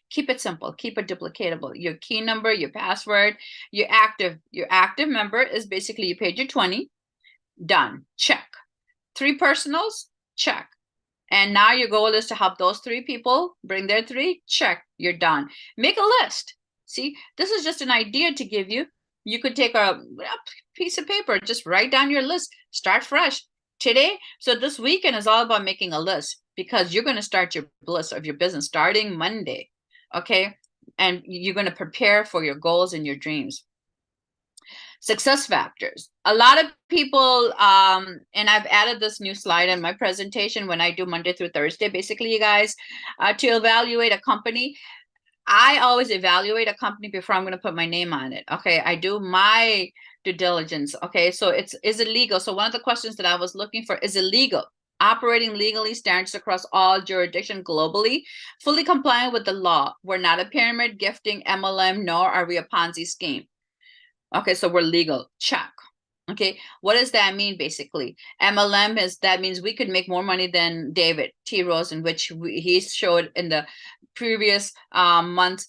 Keep it simple, keep it duplicatable. Your key number, your password, your active member is basically you paid your 20, done, check. 3 personals, check. And now your goal is to help those 3 people bring their 3, check, you're done. Make a list. See, this is just an idea to give you. You could take a piece of paper, just write down your list, start fresh today. So this weekend is all about making a list, because you're going to start your list of your business starting Monday. Okay, and you're going to prepare for your goals and your dreams. Success factors. A lot of people, and I've added this new slide in my presentation when I do Monday through Thursday, basically, you guys, to evaluate a company. I always evaluate a company before I'm going to put my name on it. Okay, I do my due diligence. Okay, so is it legal? So one of the questions that I was looking for, is it legal? Operating legally, standards across all jurisdictions globally, fully compliant with the law. We're not a pyramid, gifting, MLM, nor are we a Ponzi scheme. Okay, so we're legal, check. Okay, what does that mean basically? MLM that means we could make more money than David T. Rosen, which he showed in the previous month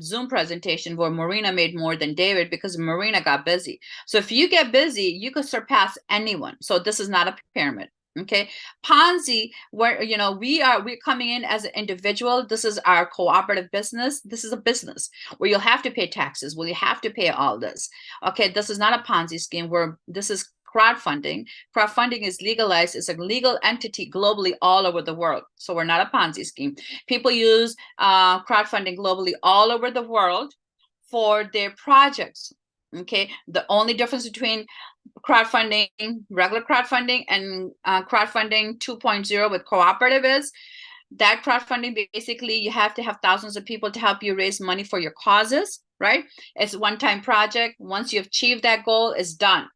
Zoom presentation, where Marina made more than David because Marina got busy. So if you get busy, you could surpass anyone. So this is not a pyramid. Okay, Ponzi, where we're coming in as an individual. This is our cooperative business. This is a business where you'll have to pay taxes, where you have to pay all this. Okay, this is not a Ponzi scheme, where this is crowdfunding. Crowdfunding is legalized. It's a legal entity globally all over the world. So we're not a Ponzi scheme. People use crowdfunding globally all over the world for their projects. Okay, the only difference between crowdfunding, regular crowdfunding, and crowdfunding 2.0 with cooperative is that crowdfunding, basically you have to have thousands of people to help you raise money for your causes, right? It's a one-time project. Once you achieve that goal, it's done.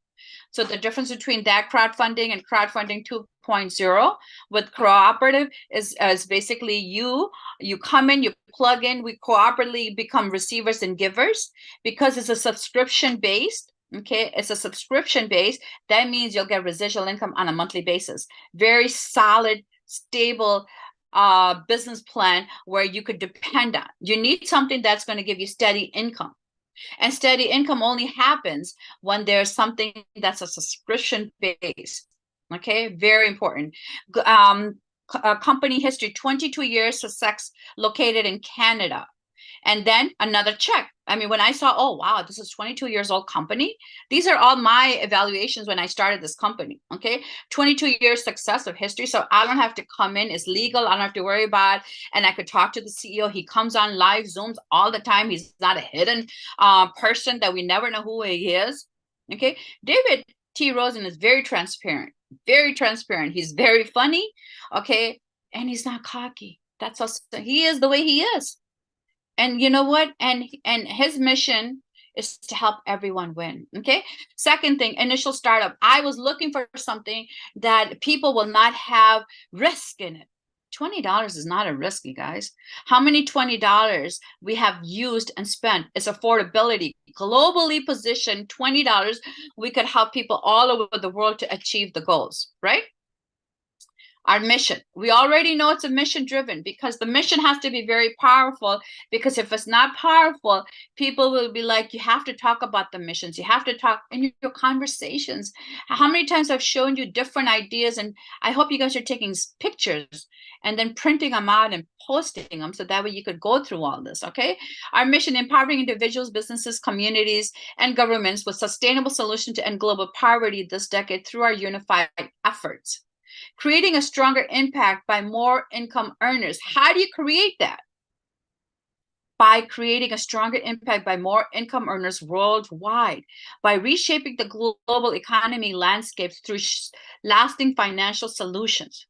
So the difference between that crowdfunding and crowdfunding 2.0 with cooperative is basically you come in, you plug in, we cooperatively become receivers and givers because it's a subscription based. Okay, it's a subscription based. That means you'll get residual income on a monthly basis. Very solid, stable business plan where you could depend on. You need something that's going to give you steady income. And steady income only happens when there's something that's a subscription base. Okay, very important. Company history, 22 years success, located in Canada. And then another check. I mean, when I saw, oh, wow, this is 22 years old company. These are all my evaluations when I started this company. Okay. 22 years success of history. So I don't have to come in. It's legal. I don't have to worry about it. And I could talk to the CEO. He comes on live Zooms all the time. He's not a hidden person that we never know who he is. Okay. David T. Rosen is very transparent. Very transparent. He's very funny. Okay. And he's not cocky. That's also, he is the way he is. And you know what? And his mission is to help everyone win. Okay. Second thing, initial startup. I was looking for something that people will not have risk in it. $20 is not a risk, you guys. How many $20 we have used and spent? It's affordability. Globally positioned $20, we could help people all over the world to achieve the goals, right? Our mission. We already know it's a mission driven because the mission has to be very powerful, because if it's not powerful, people will be like, you have to talk about the missions. You have to talk in your conversations. How many times I've shown you different ideas, and I hope you guys are taking pictures and then printing them out and posting them so that way you could go through all this, okay? Our mission, empowering individuals, businesses, communities, and governments with sustainable solutions to end global poverty this decade through our unified efforts. Creating a stronger impact by more income earners. How do you create that? By creating a stronger impact by more income earners worldwide, by reshaping the global economy landscapes through lasting financial solutions.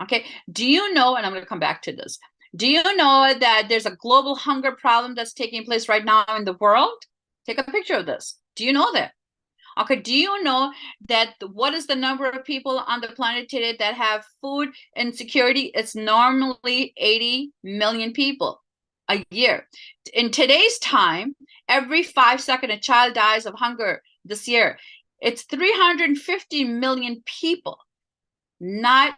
Okay, do you know, and I'm going to come back to this, do you know that there's a global hunger problem that's taking place right now in the world? Take a picture of this. Do you know that? Okay, do you know that what is the number of people on the planet today that have food insecurity? It's normally 80 million people a year. In today's time, every 5 seconds a child dies of hunger this year. It's 350 million people, not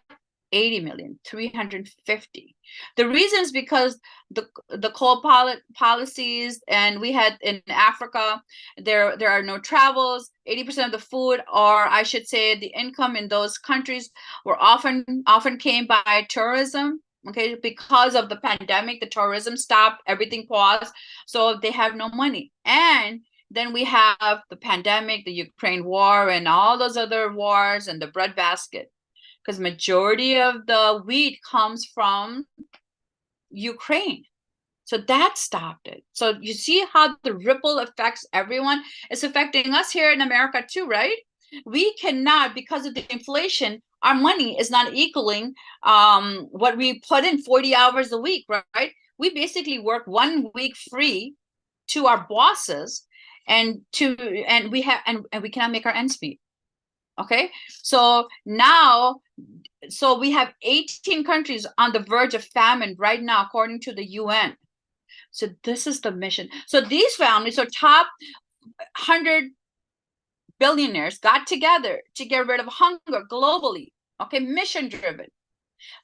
80 million, 350. The reason is because the coal policies, and we had in Africa, there are no travels. 80% of the food, or I should say the income in those countries, were often came by tourism. Okay, because of the pandemic, the tourism stopped, everything paused, so they have no money. And then we have the pandemic, the Ukraine war, and all those other wars, and the breadbasket, because majority of the wheat comes from Ukraine. So that stopped it. So you see how the ripple affects everyone. It's affecting us here in America too, right? We cannot, because of the inflation, our money is not equaling what we put in 40 hours a week, right? We basically work 1 week free to our bosses, and we cannot make our ends meet. Okay, so now, so we have 18 countries on the verge of famine right now, according to the UN. So this is the mission. So these families, so top 100 billionaires got together to get rid of hunger globally. Okay, mission driven.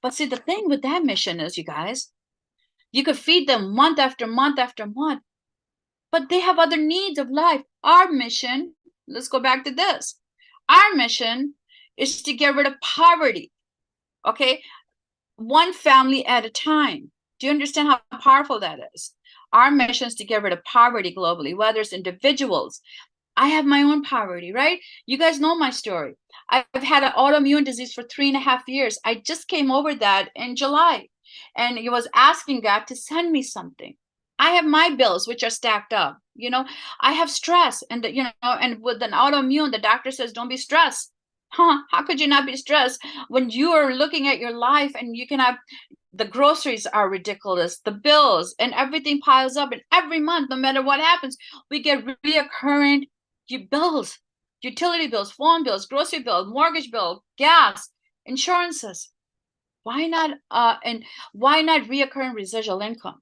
But see, the thing with that mission is, you guys, you could feed them month after month after month, but they have other needs of life. Our mission, let's go back to this. Our mission is to get rid of poverty, okay? One family at a time. Do you understand how powerful that is? Our mission is to get rid of poverty globally, whether it's individuals. I have my own poverty, right? You guys know my story. I've had an autoimmune disease for 3.5 years. I just came over that in July, and he was asking God to send me something. I have my bills, which are stacked up. You know, I have stress, and and with an autoimmune, the doctor says, don't be stressed. How could you not be stressed when you are looking at your life and you can have The groceries are ridiculous, the bills and everything piles up, and every month, no matter what happens, we get reoccurring bills, utility bills, phone bills, grocery bill, mortgage bill, gas, insurances. Why not and why not reoccurring residual income?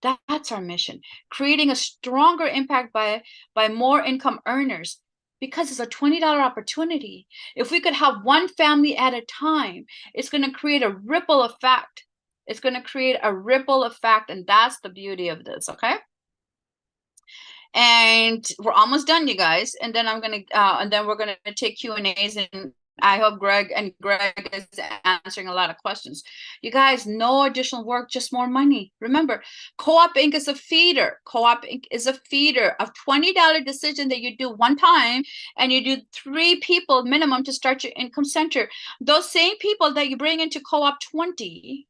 That's our mission, creating a stronger impact by more income earners, because it's a $20 opportunity. If we could have one family at a time, it's going to create a ripple effect. It's going to create a ripple effect, and that's the beauty of this, okay? And we're almost done, you guys. And then we're gonna take Q&As, and I hope Greg is answering a lot of questions. You guys, no additional work, just more money. Remember, CoopInc is a feeder. CoopInc is a feeder of $20 decision that you do one time, and you do 3 people minimum to start your income center. Those same people that you bring into Co-op 20,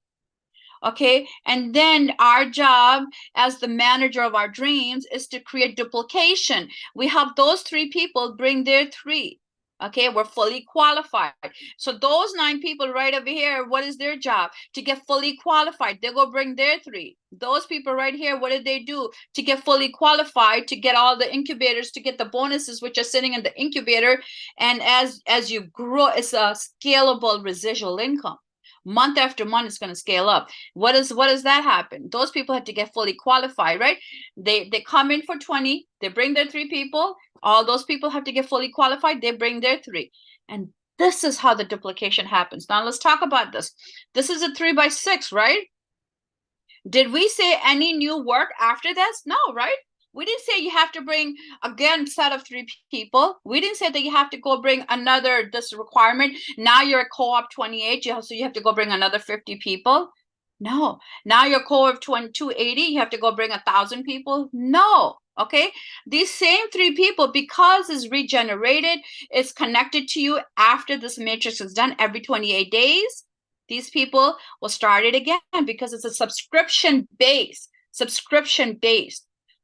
okay, and then our job as the manager of our dreams is to create duplication. We have those 3 people bring their 3. Okay, we're fully qualified. So those 9 people right over here, what is their job? To get fully qualified. They go bring their 3. Those people right here, what did they do to get fully qualified, to get all the incubators, to get the bonuses which are sitting in the incubator? And as you grow, it's a scalable residual income. Month after month, it's going to scale up. What does that happen? Those people have to get fully qualified, right? They come in for 20, they bring their 3 people. All those people have to get fully qualified. They bring their 3. And this is how the duplication happens. Now let's talk about this. This is a 3x6, right? Did we say any new work after this? No, right? We didn't say you have to bring again set of 3 people. We didn't say that you have to go bring another this requirement. Now you're a co-op 28, so you have to go bring another 50 people. No. Now you're co-op 280, you have to go bring 1,000 people. No. Okay, these same 3 people, because it's regenerated, it's connected to you after this matrix is done every 28 days. These people will start it again because it's a subscription based,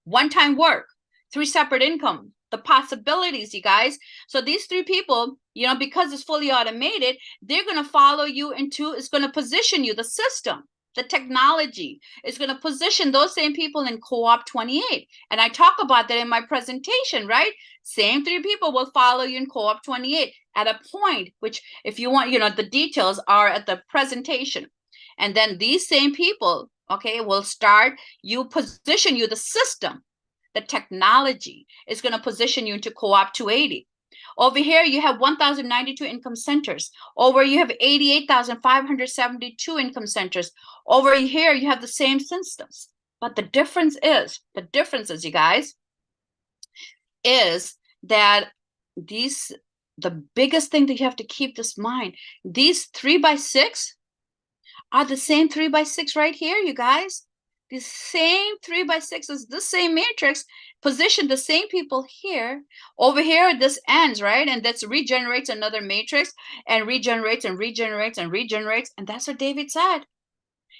one-time work, 3 separate income, the possibilities, you guys. So these 3 people, because it's fully automated, they're going to follow you into, it's going to position you, the system, the technology is going to position those same people in co-op 28. And I talk about that in my presentation, right? Same 3 people will follow you in co-op 28 at a point, which if you want, the details are at the presentation. And then these same people, okay, will position you, the system, the technology is going to position you into co-op 280. Over here, you have 1,092 income centers. Over you have 88,572 income centers. Over here, you have the same systems. But the difference is, you guys, is that the biggest thing that you have to keep this in mind, these 3x6 are the same 3x6 right here, you guys. The same 3x6 is the same matrix, position the same people here. Over here, this ends, right? And that regenerates another matrix and regenerates and regenerates and regenerates. And that's what David said.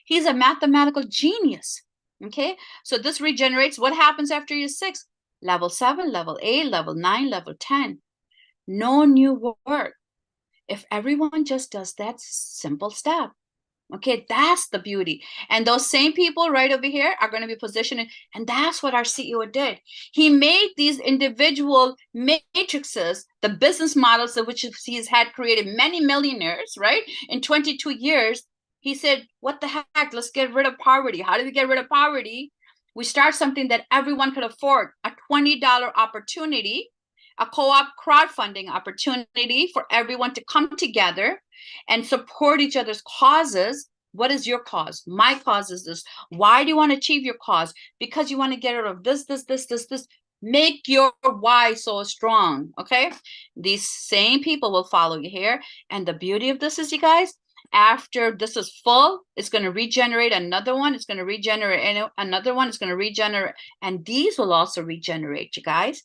He's a mathematical genius. Okay, so this regenerates. What happens after year 6? Level 7, level 8, level 9, level 10. No new work. If everyone just does that simple step. Okay, that's the beauty. And those same people right over here are going to be positioned. And that's what our CEO did. He made these individual matrices, the business models of which he's had created many millionaires, right? In 22 years, he said, what the heck? Let's get rid of poverty. How do we get rid of poverty? We start something that everyone could afford, a $20 opportunity, a co-op crowdfunding opportunity for everyone to come together and support each other's causes. What is your cause? My cause is this. Why do you want to achieve your cause? Because you want to get rid of this. Make your why so strong, okay? These same people will follow you here. And the beauty of this is, you guys, after this is full, it's going to regenerate another one. It's going to regenerate another one. It's going to regenerate. And these will also regenerate, you guys.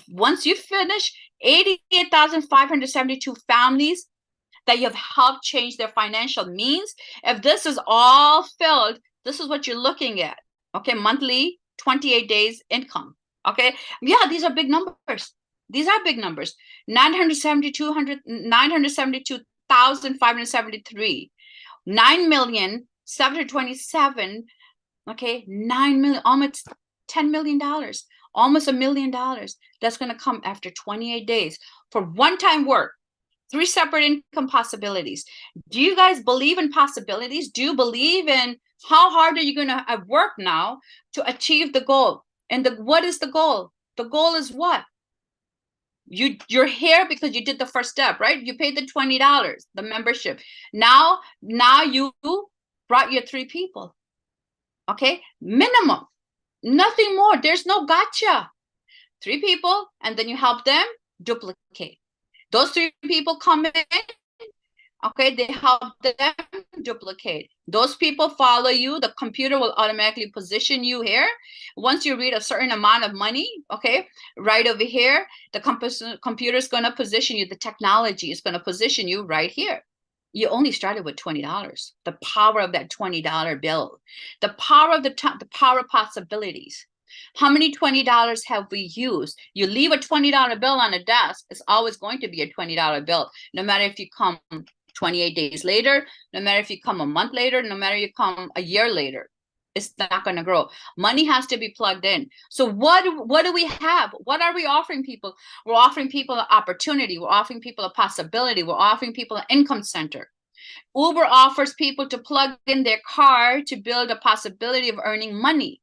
Once you finish 88,572 families that you have helped change their financial means, if this is all filled, this is what you're looking at. Okay, monthly, 28 days income. Okay, yeah, these are big numbers. These are big numbers. 972,573, 9 million 7 to 27, okay, 9 million, almost $10 million, almost $1 million. That's going to come after 28 days for one-time work. 3 separate income possibilities. Do you guys believe in possibilities? Do you believe in how hard are you going to work now to achieve the goal? And what is the goal? The goal is what? You're here because you did the first step, right? You paid the $20, the membership. Now you brought your 3 people. Okay, minimum, nothing more. There's no gotcha. 3 people, and then you help them duplicate. Those 3 people come in, okay, they help them duplicate. Those people follow you. The computer will automatically position you here. Once you read a certain amount of money, okay, right over here, the computer is going to position you. The technology is going to position you right here. You only started with $20. The power of that $20 bill, the power of the power of possibilities. How many $20 have we used? You leave a $20 bill on a desk, it's always going to be a $20 bill, no matter if you come 28 days later, no matter if you come a month later, no matter if you come a year later, it's not going to grow. Money has to be plugged in. So what do we have? What are we offering people? We're offering people an opportunity. We're offering people a possibility. We're offering people an income center. Uber offers people to plug in their car to build a possibility of earning money.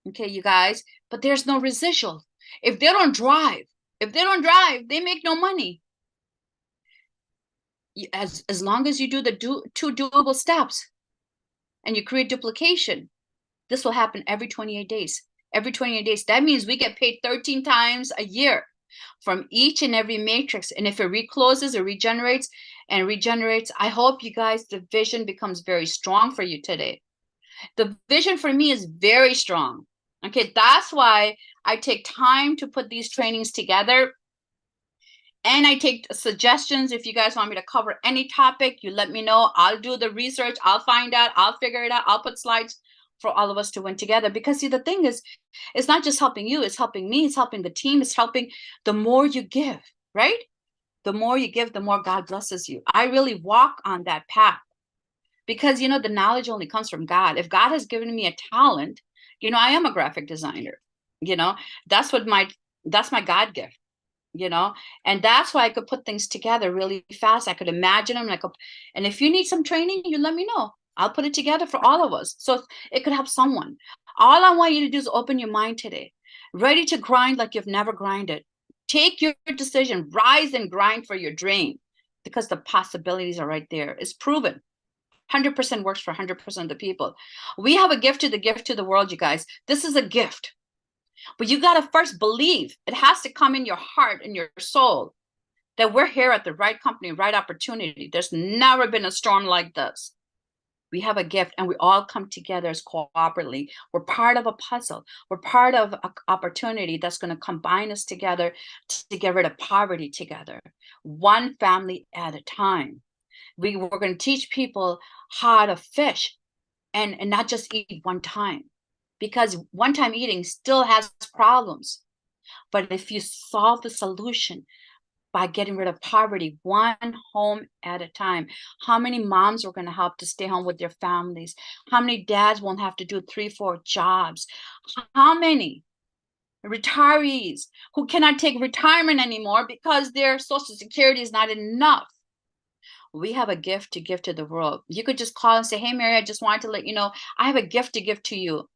Okay, you guys, but there's no residual. If they don't drive, they make no money. As long as you do the 2 doable steps and you create duplication, this will happen every 28 days. Every 28 days. That means we get paid 13 times a year from each and every matrix. And if it recloses, it regenerates and regenerates. I hope you guys, the vision becomes very strong for you today. The vision for me is very strong. Okay, that's why I take time to put these trainings together. And I take suggestions. If you guys want me to cover any topic, you let me know. I'll do the research. I'll find out. I'll figure it out. I'll put slides for all of us to win together. Because see, the thing is, it's not just helping you. It's helping me. It's helping the team. It's helping the more you give, right? The more you give, the more God blesses you. I really walk on that path. Because, you know, the knowledge only comes from God. If God has given me a talent, you know, I am a graphic designer. You know, that's my God gift. You know, and that's why I could put things together really fast. I could imagine them, and if you need some training, you let me know. I'll put it together for all of us, so it could help someone. All I want you to do is open your mind today, ready to grind like you've never grinded. Take your decision, rise and grind for your dream, because the possibilities are right there. It's proven. 100% works for 100% of the people. We have a gift to the world, you guys. This is a gift. But you got to first believe. It has to come in your heart and your soul that we're here at the right company, right opportunity. There's never been a storm like this. We have a gift and we all come together as cooperatively. We're part of a puzzle. We're part of an opportunity that's going to combine us together to get rid of poverty together, one family at a time. We're going to teach people how to fish and not just eat one time. Because one-time eating still has problems. But if you solve the solution by getting rid of poverty, one home at a time, how many moms are going to help to stay home with their families? How many dads won't have to do 3, 4 jobs? How many retirees who cannot take retirement anymore because their Social Security is not enough? We have a gift to give to the world. You could just call and say, hey, Mary, I just wanted to let you know, I have a gift to give to you.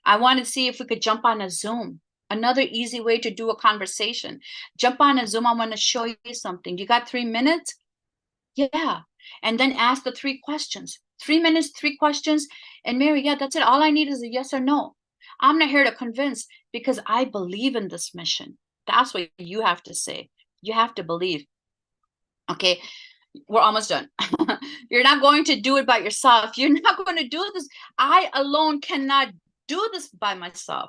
I want to see if we could jump on a Zoom. Another easy way to do a conversation. Jump on a Zoom. I want to show you something. You got 3 minutes? Yeah. And then ask the 3 questions. 3 minutes, 3 questions. And Mary, yeah, that's it. All I need is a yes or no. I'm not here to convince because I believe in this mission. That's what you have to say. You have to believe. Okay. We're almost done. You're not going to do it by yourself. You're not going to do this. I alone cannot do this by myself.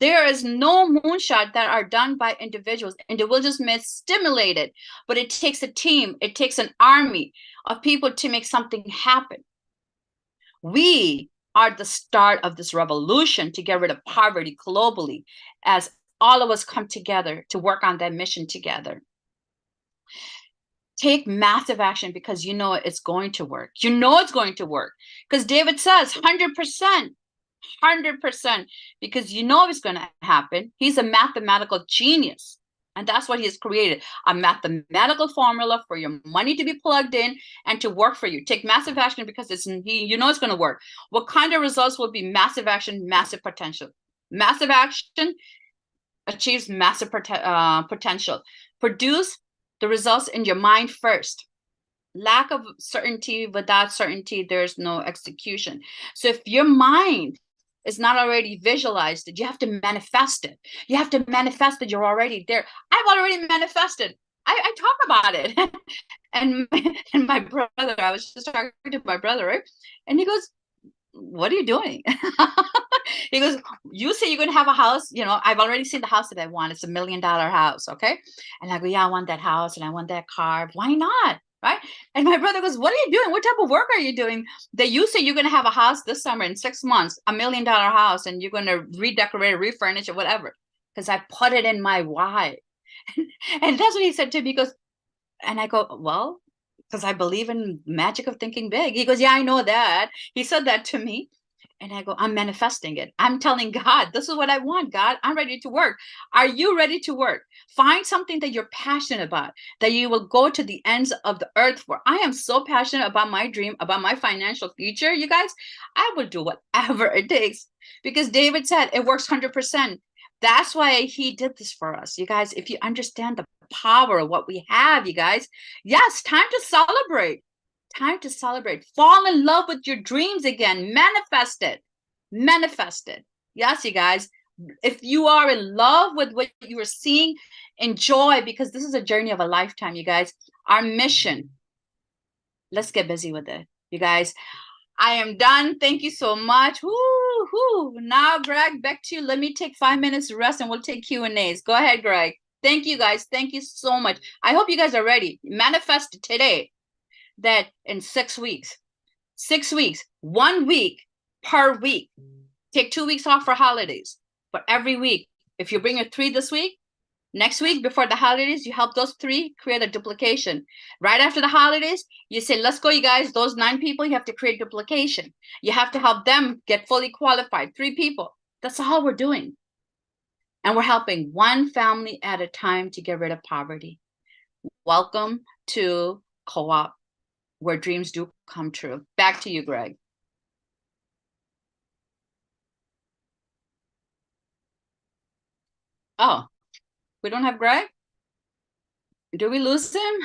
There is no moonshot that are done by individuals. Individuals may stimulate it, but it takes a team. It takes an army of people to make something happen. We are the start of this revolution to get rid of poverty globally as all of us come together to work on that mission together. take massive action because you know it's going to work. You know it's going to work because David says 100%. 100%, because you know it's going to happen. He's a mathematical genius. And that's what he has created, a mathematical formula for your money to be plugged in and to work for you. Take massive action because you know it's going to work. What kind of results will be massive action, massive potential? Massive action achieves massive potential. Produce the results in your mind first. Lack of certainty, without certainty, there's no execution. So if your mind is not already visualized, you have to manifest it. You have to manifest that you're already there. I've already manifested. I talk about it. and my brother, I was just talking to my brother, right? And he goes, what are you doing? He goes, you say you're going to have a house. You know, I've already seen the house that I want. It's $1 million house. Okay. And I go, yeah, I want that house and I want that car. Why not? Right. And my brother goes, what are you doing? What type of work are you doing that you say you're going to have a house this summer in 6 months, $1 million house, and you're going to redecorate, refurnish it, whatever. Because I put it in my why. And that's what he said to me. He goes, and I go, well, because I believe in magic of thinking big. He goes, yeah, I know that. He said that to me. And I go, I'm manifesting it. I'm telling God, this is what I want, God. I'm ready to work. Are you ready to work? Find something that you're passionate about, that you will go to the ends of the earth for. I am so passionate about my dream, about my financial future, you guys. I will do whatever it takes because David said it works 100%. That's why he did this for us, you guys. If you understand the power of what we have, you guys, yes, time to celebrate. Time to celebrate. Fall in love with your dreams again. Manifest it. Manifest it. Yes, you guys. If you are in love with what you are seeing, enjoy, because this is a journey of a lifetime, you guys. Our mission. Let's get busy with it, you guys. I am done. Thank you so much. Woo-hoo. Now, Greg, back to you. Let me take 5 minutes rest and we'll take Q&As. Go ahead, Greg. Thank you, guys. Thank you so much. I hope you guys are ready. Manifest today that in 6 weeks, 1 week per week, take 2 weeks off for holidays, but every week, if you bring your 3 this week, next week before the holidays, you help those 3 create a duplication. Right after the holidays, you say, let's go, you guys, those 9 people, you have to create duplication. You have to help them get fully qualified, 3 people. That's all we're doing. And we're helping one family at a time to get rid of poverty. Welcome to Co-op, where dreams do come true. Back to you, Greg. Oh, we don't have Greg? Do we lose him?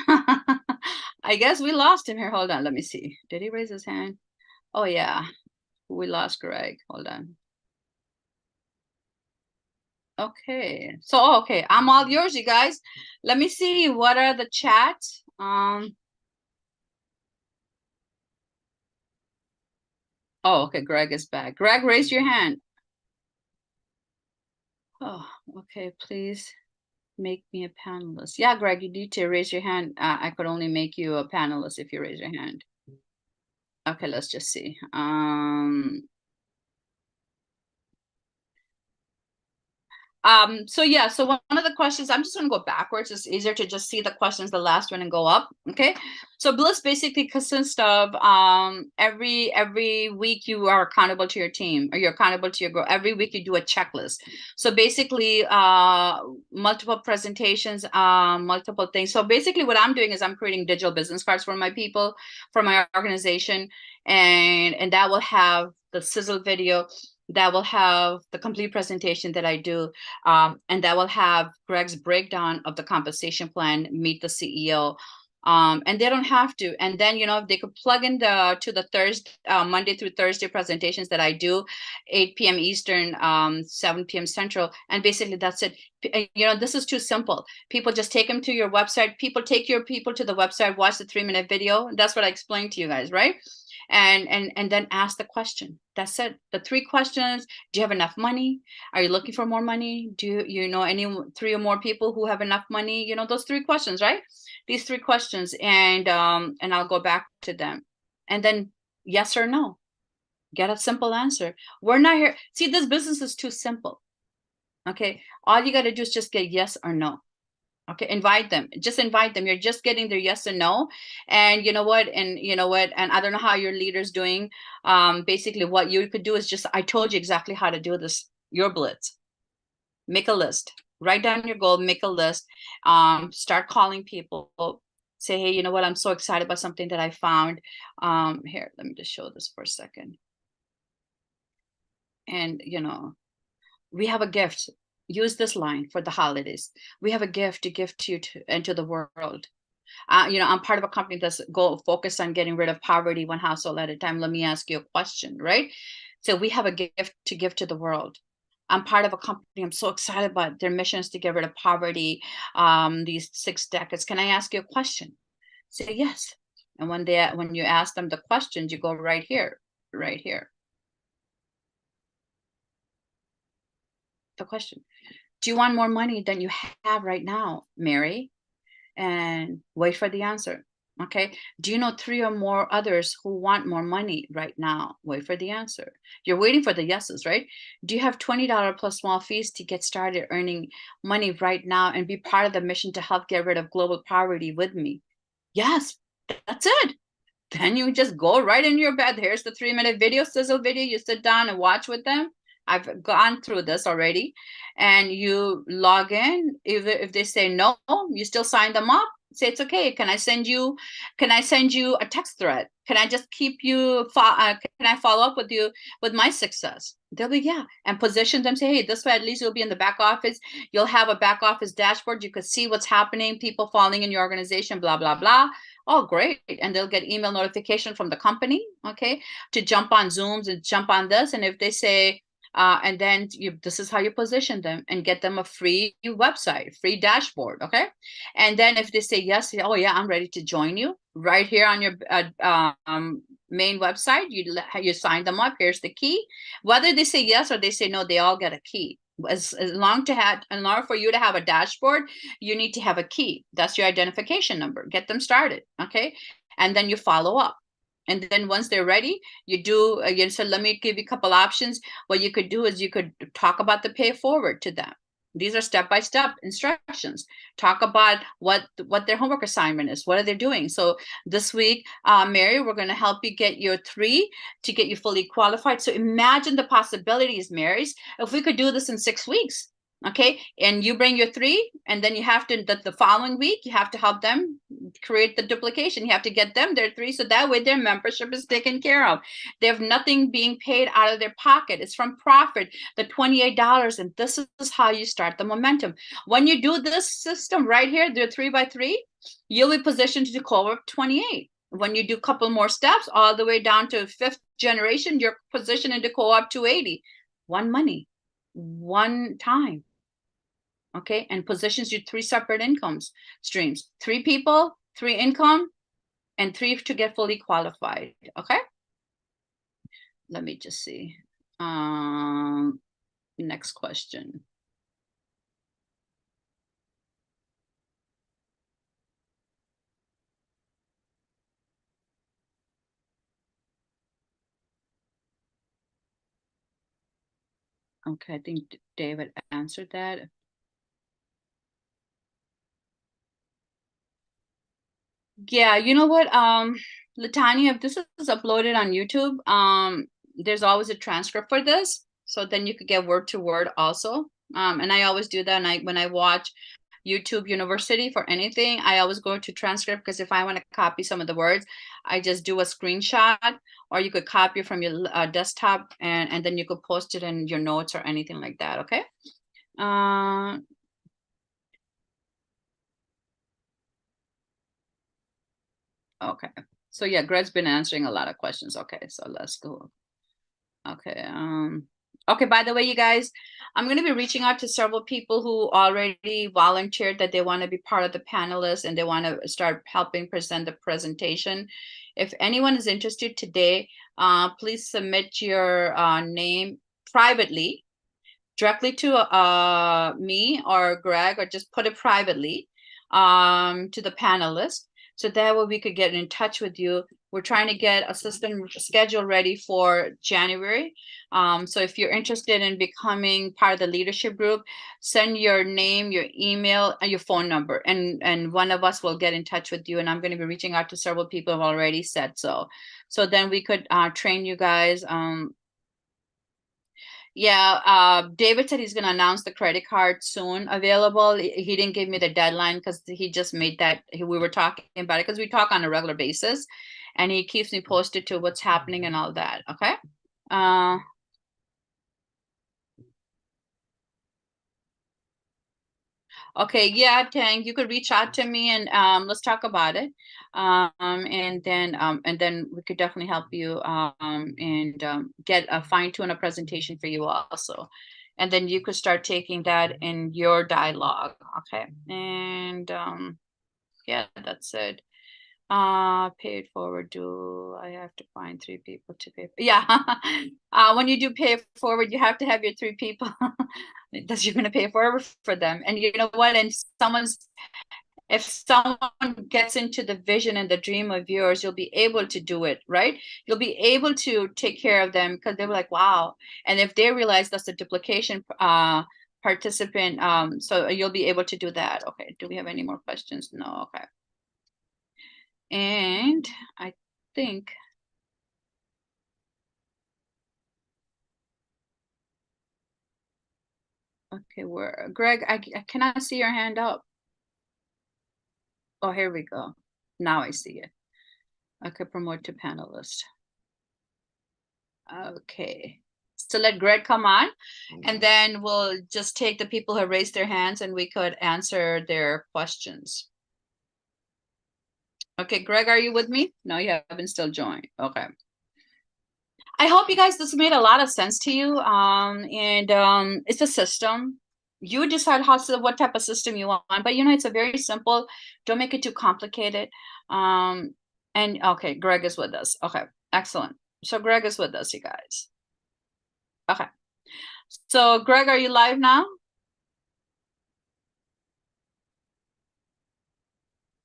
I guess we lost him here. Hold on, let me see. Did he raise his hand? Oh yeah, we lost Greg. Hold on. Okay, so okay, I'm all yours, you guys. Let me see, what are the chats? Oh, okay, Greg is back. Greg, raise your hand. Oh, okay, please make me a panelist. Yeah, Greg, you need to raise your hand. I could only make you a panelist if you raise your hand. Okay, let's just see. So yeah, so one of the questions, I'm just going to go backwards. It's easier to just see the questions, the last one, and go up. Okay, so Bliss basically consists of every week you are accountable to your team, or you're accountable to your goal. Every week you do a checklist. So basically multiple presentations, multiple things. So basically what I'm doing is I'm creating digital business cards for my people, for my organization, and that will have the sizzle video, that will have the complete presentation that I do, and that will have Greg's breakdown of the compensation plan, meet the CEO, and they don't have to. And then, you know, if they could plug in to the Thursday, Monday through Thursday presentations that I do, 8 p.m. Eastern, 7 p.m. Central, and basically that's it. You know, this is too simple. People just take them to your website. People take your people to the website, watch the 3-minute video. That's what I explained to you guys, right? And then ask the question. That's it. The 3 questions. Do you have enough money? Are you looking for more money? Do you know any 3 or more people who have enough money? You know, those 3 questions, right? These 3 questions, and I'll go back to them. And then yes or no. Get a simple answer. We're not here. See, this business is too simple. Okay. All you got to do is just get yes or no. Okay, invite them. Just invite them. You're just getting their yes and no. And you know what? And I don't know how your leader's doing. Basically what you could do is just, I told you exactly how to do this. Your blitz. Make a list. Write down your goal, make a list. Start calling people. Say, hey, you know what? I'm so excited about something that I found. Here, let me just show this for a second. And we have a gift. Use this line for the holidays. We have a gift to give to you and to the world. I'm part of a company that's focused on getting rid of poverty one household at a time. Let me ask you a question, right? So we have a gift to give to the world. I'm part of a company. I'm so excited about their mission is to get rid of poverty, these 6 decades. Can I ask you a question? Say yes. And when you ask them the questions, you go right here, right here. The question: do you want more money than you have right now, Mary? And wait for the answer. Okay. Do you know 3 or more others who want more money right now? Wait for the answer. You're waiting for the yeses, right? Do you have $20 plus small fees to get started earning money right now and be part of the mission to help get rid of global poverty with me? Yes, that's it. Then you just go right in your bed. Here's the 3-minute video, sizzle video. You sit down and watch with them. I've gone through this already. And you log in. If they say no, you still sign them up. Say it's okay. Can I send you a text thread? Can I just keep you can I follow up with you with my success? They'll be, yeah. And position them, say, hey, this way at least you'll be in the back office. You'll have a back office dashboard. You could see what's happening, people falling in your organization, blah, blah, blah. Oh, great. And they'll get email notification from the company, okay, to jump on Zooms and jump on this. And if they say, and then this is how you position them and get them a free website, free dashboard, okay? And then if they say yes, oh yeah, I'm ready to join you, right here on your main website, you sign them up. Here's the key. Whether they say yes or they say no, they all get a key. In order for you to have a dashboard, you need to have a key. That's your identification number. Get them started, okay? And then you follow up. And then once they're ready, you do again. So let me give you a couple options. What you could do is you could talk about the pay forward to them. These are step-by-step instructions. Talk about what their homework assignment is. What are they doing? So this week, Mary, we're going to help you get your 3 to get you fully qualified. So imagine the possibilities, Marys. If we could do this in 6 weeks, okay, and you bring your 3, and then you have to the following week you have to help them create the duplication. You have to get them their 3, so that way their membership is taken care of. They have nothing being paid out of their pocket. It's from profit, the $28. And this is how you start the momentum. When you do this system right here, the 3x3, you'll be positioned to co-op 28. When you do a couple more steps all the way down to 5th generation, you're positioned into co-op 280. One money, one time. Okay, and positions you 3 separate incomes streams, 3 people, 3 income, and 3 to get fully qualified. Okay, let me just see. Next question. Okay, I think David answered that. Yeah, you know what, Latanya, if this is uploaded on YouTube, there's always a transcript for this, so then you could get word to word also. And I always do that. And when I watch YouTube University for anything, I always go to transcript, because if I want to copy some of the words, I just do a screenshot, or you could copy from your desktop, and then you could post it in your notes or anything like that. Okay. Okay. So yeah, Greg's been answering a lot of questions. Okay, so let's go. Okay. Okay, by the way, you guys, I'm going to be reaching out to several people who already volunteered that they want to be part of the panelists and they want to start helping present the presentation. If anyone is interested today, please submit your name privately, directly to me or Greg, or just put it privately to the panelists. So that way we could get in touch with you. We're trying to get a system schedule ready for January. So if you're interested in becoming part of the leadership group, send your name, your email, and your phone number, and one of us will get in touch with you. And I'm going to be reaching out to several people who have already said so. So then we could train you guys. Yeah, David said he's going to announce the credit card soon available. He didn't give me the deadline because he just made that. We were talking about it because we talk on a regular basis, and he keeps me posted to what's happening and all that. Okay. Uh, okay. Yeah, Tang, you could reach out to me and let's talk about it. And then we could definitely help you and get a fine tune a presentation for you also. And then you could start taking that in your dialogue. Okay. And yeah, that's it. Pay it forward. Do I have to find three people to pay? Yeah. When you do pay it forward, you have to have your three people that you're going to pay forward for them. And you know what? And if someone gets into the vision and the dream of yours, you'll be able to do it, right? You'll be able to take care of them because they were like, wow. And if they realize that's a duplication participant, so you'll be able to do that. Okay. Do we have any more questions? No. Okay. And I think, okay, where, Greg, I cannot see your hand up. Oh, here we go. Now I see it. Okay, promote to panelist. Okay. So let Greg come on, and then we'll just take the people who raised their hands and we could answer their questions. Okay, Greg, are you with me? No, you haven't still joined. Okay. I hope you guys, this made a lot of sense to you. It's a system. You decide what type of system you want, but you know, it's a very simple, don't make it too complicated. And okay, Greg is with us. Okay, excellent. So Greg is with us, you guys. Okay. So Greg, are you live now?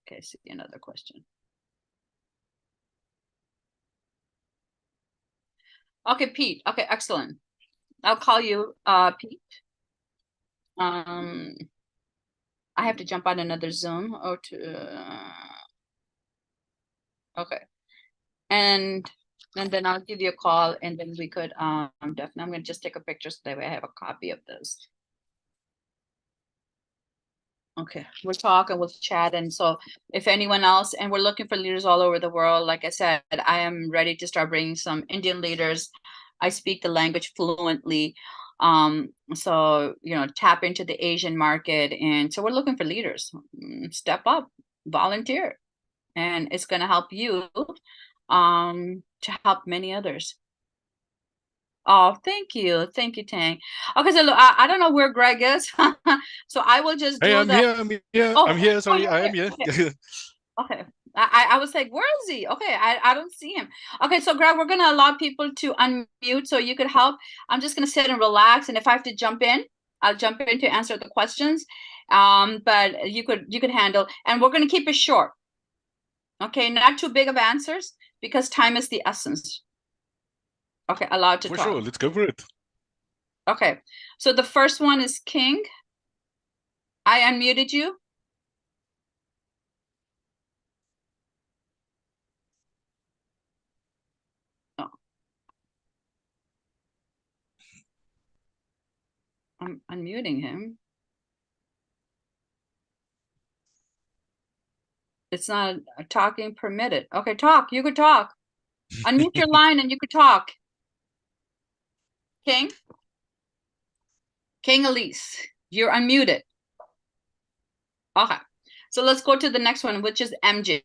Okay, see another question. Okay, Pete. Okay, excellent. I'll call you Pete. I have to jump on another Zoom or okay. And then I'll give you a call and then we could definitely I'm gonna just take a picture so that way I have a copy of this. Okay, we'll talk and we'll chat. And so if anyone else, and we're looking for leaders all over the world, like I said, I am ready to start bringing some Indian leaders. I speak the language fluently. So, you know, tap into the Asian market. And so we're looking for leaders. Step up, volunteer, and it's going to help you to help many others. Oh, thank you. Thank you, Tang. Okay, so look, I don't know where Greg is. So I will just Hey, do I'm the here. I'm here. oh, I'm here. oh, Sorry, you're I am here. here. Okay. Okay. I was like, where is he? Okay, I don't see him. Okay, so Greg, we're gonna allow people to unmute so you could help. I'm just gonna sit and relax, and if I have to jump in, I'll jump in to answer the questions. But you could handle, and we're gonna keep it short. Okay, not too big of answers because time is the essence. Okay, allowed to For talk. sure. Let's go for it. Okay, so the first one is King. I unmuted you. Oh, I'm unmuting him. It's not talking permitted. Okay, talk. You could talk. Unmute your line and you could talk. King? King Elise, you're unmuted. Okay. So let's go to the next one, which is MJ.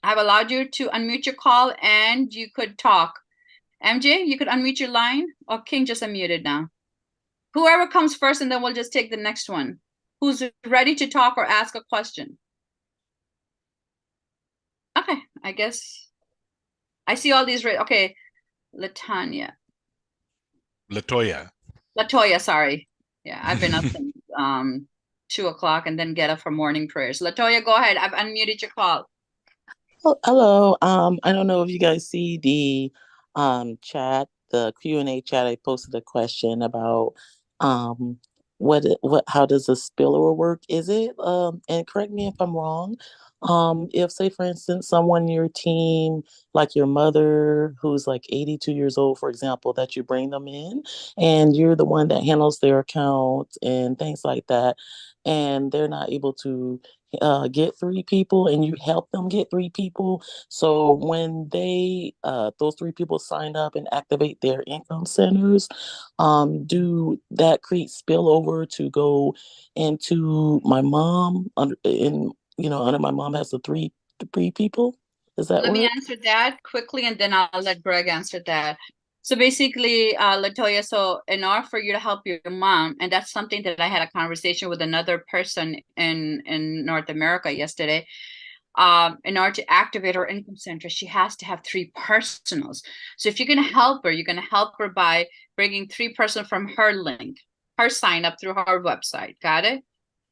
I've allowed you to unmute your call and you could talk. MJ, you could unmute your line, or King just unmuted now. Whoever comes first, and then we'll just take the next one. Who's ready to talk or ask a question? Okay, I guess I see all these. Okay, Latanya. Latoya. Latoya, sorry. Yeah, I've been up since 2 o'clock and then get up for morning prayers. Latoya, go ahead. I've unmuted your call. Oh, hello. I don't know if you guys see the chat, the Q&A chat. I posted a question about um what how does the spillover work? Is it and correct me if I'm wrong. If say for instance someone in your team, like your mother who's like 82 years old, for example, that you bring them in and you're the one that handles their account and things like that, and they're not able to get three people and you help them get three people. So when they those three people sign up and activate their income centers, do that create spillover to go into my mom under in under my mom has the three people? Does that Let me work? answer that quickly and then I'll let Greg answer that. So basically, Latoya, so in order for you to help your mom, and that's something that I had a conversation with another person in North America yesterday. In order to activate her income center, she has to have three personals. So if you're going to help her, you're going to help her by bringing three person from her link, her sign up through her website. Got it?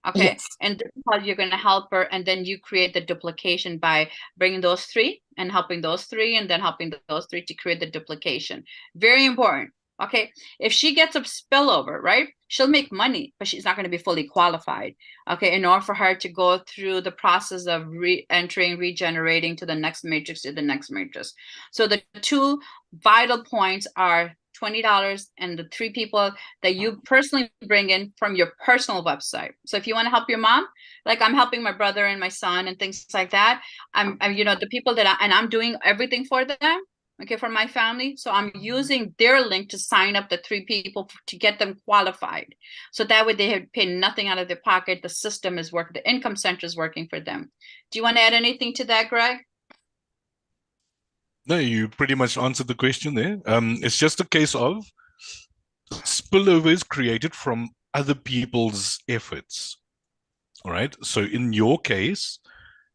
Okay. Yes. And this is how you're going to help her. And then you create the duplication by bringing those three and helping those three and then helping those three to create the duplication. Very important. Okay. If she gets a spillover, right, she'll make money, but she's not going to be fully qualified. Okay. In order for her to go through the process of re-entering, regenerating to the next matrix, to the next matrix. So the two vital points are $20 and the three people that you personally bring in from your personal website. So if you want to help your mom, like I'm helping my brother and my son and things like that, I'm the people that I'm doing everything for them. Okay, for my family. So I'm using their link to sign up the three people to get them qualified. So that way they have paid nothing out of their pocket. The system is working, the income center is working for them. Do you want to add anything to that, Greg? No, you pretty much answered the question there. It's just a case of spillover is created from other people's efforts. All right. So in your case,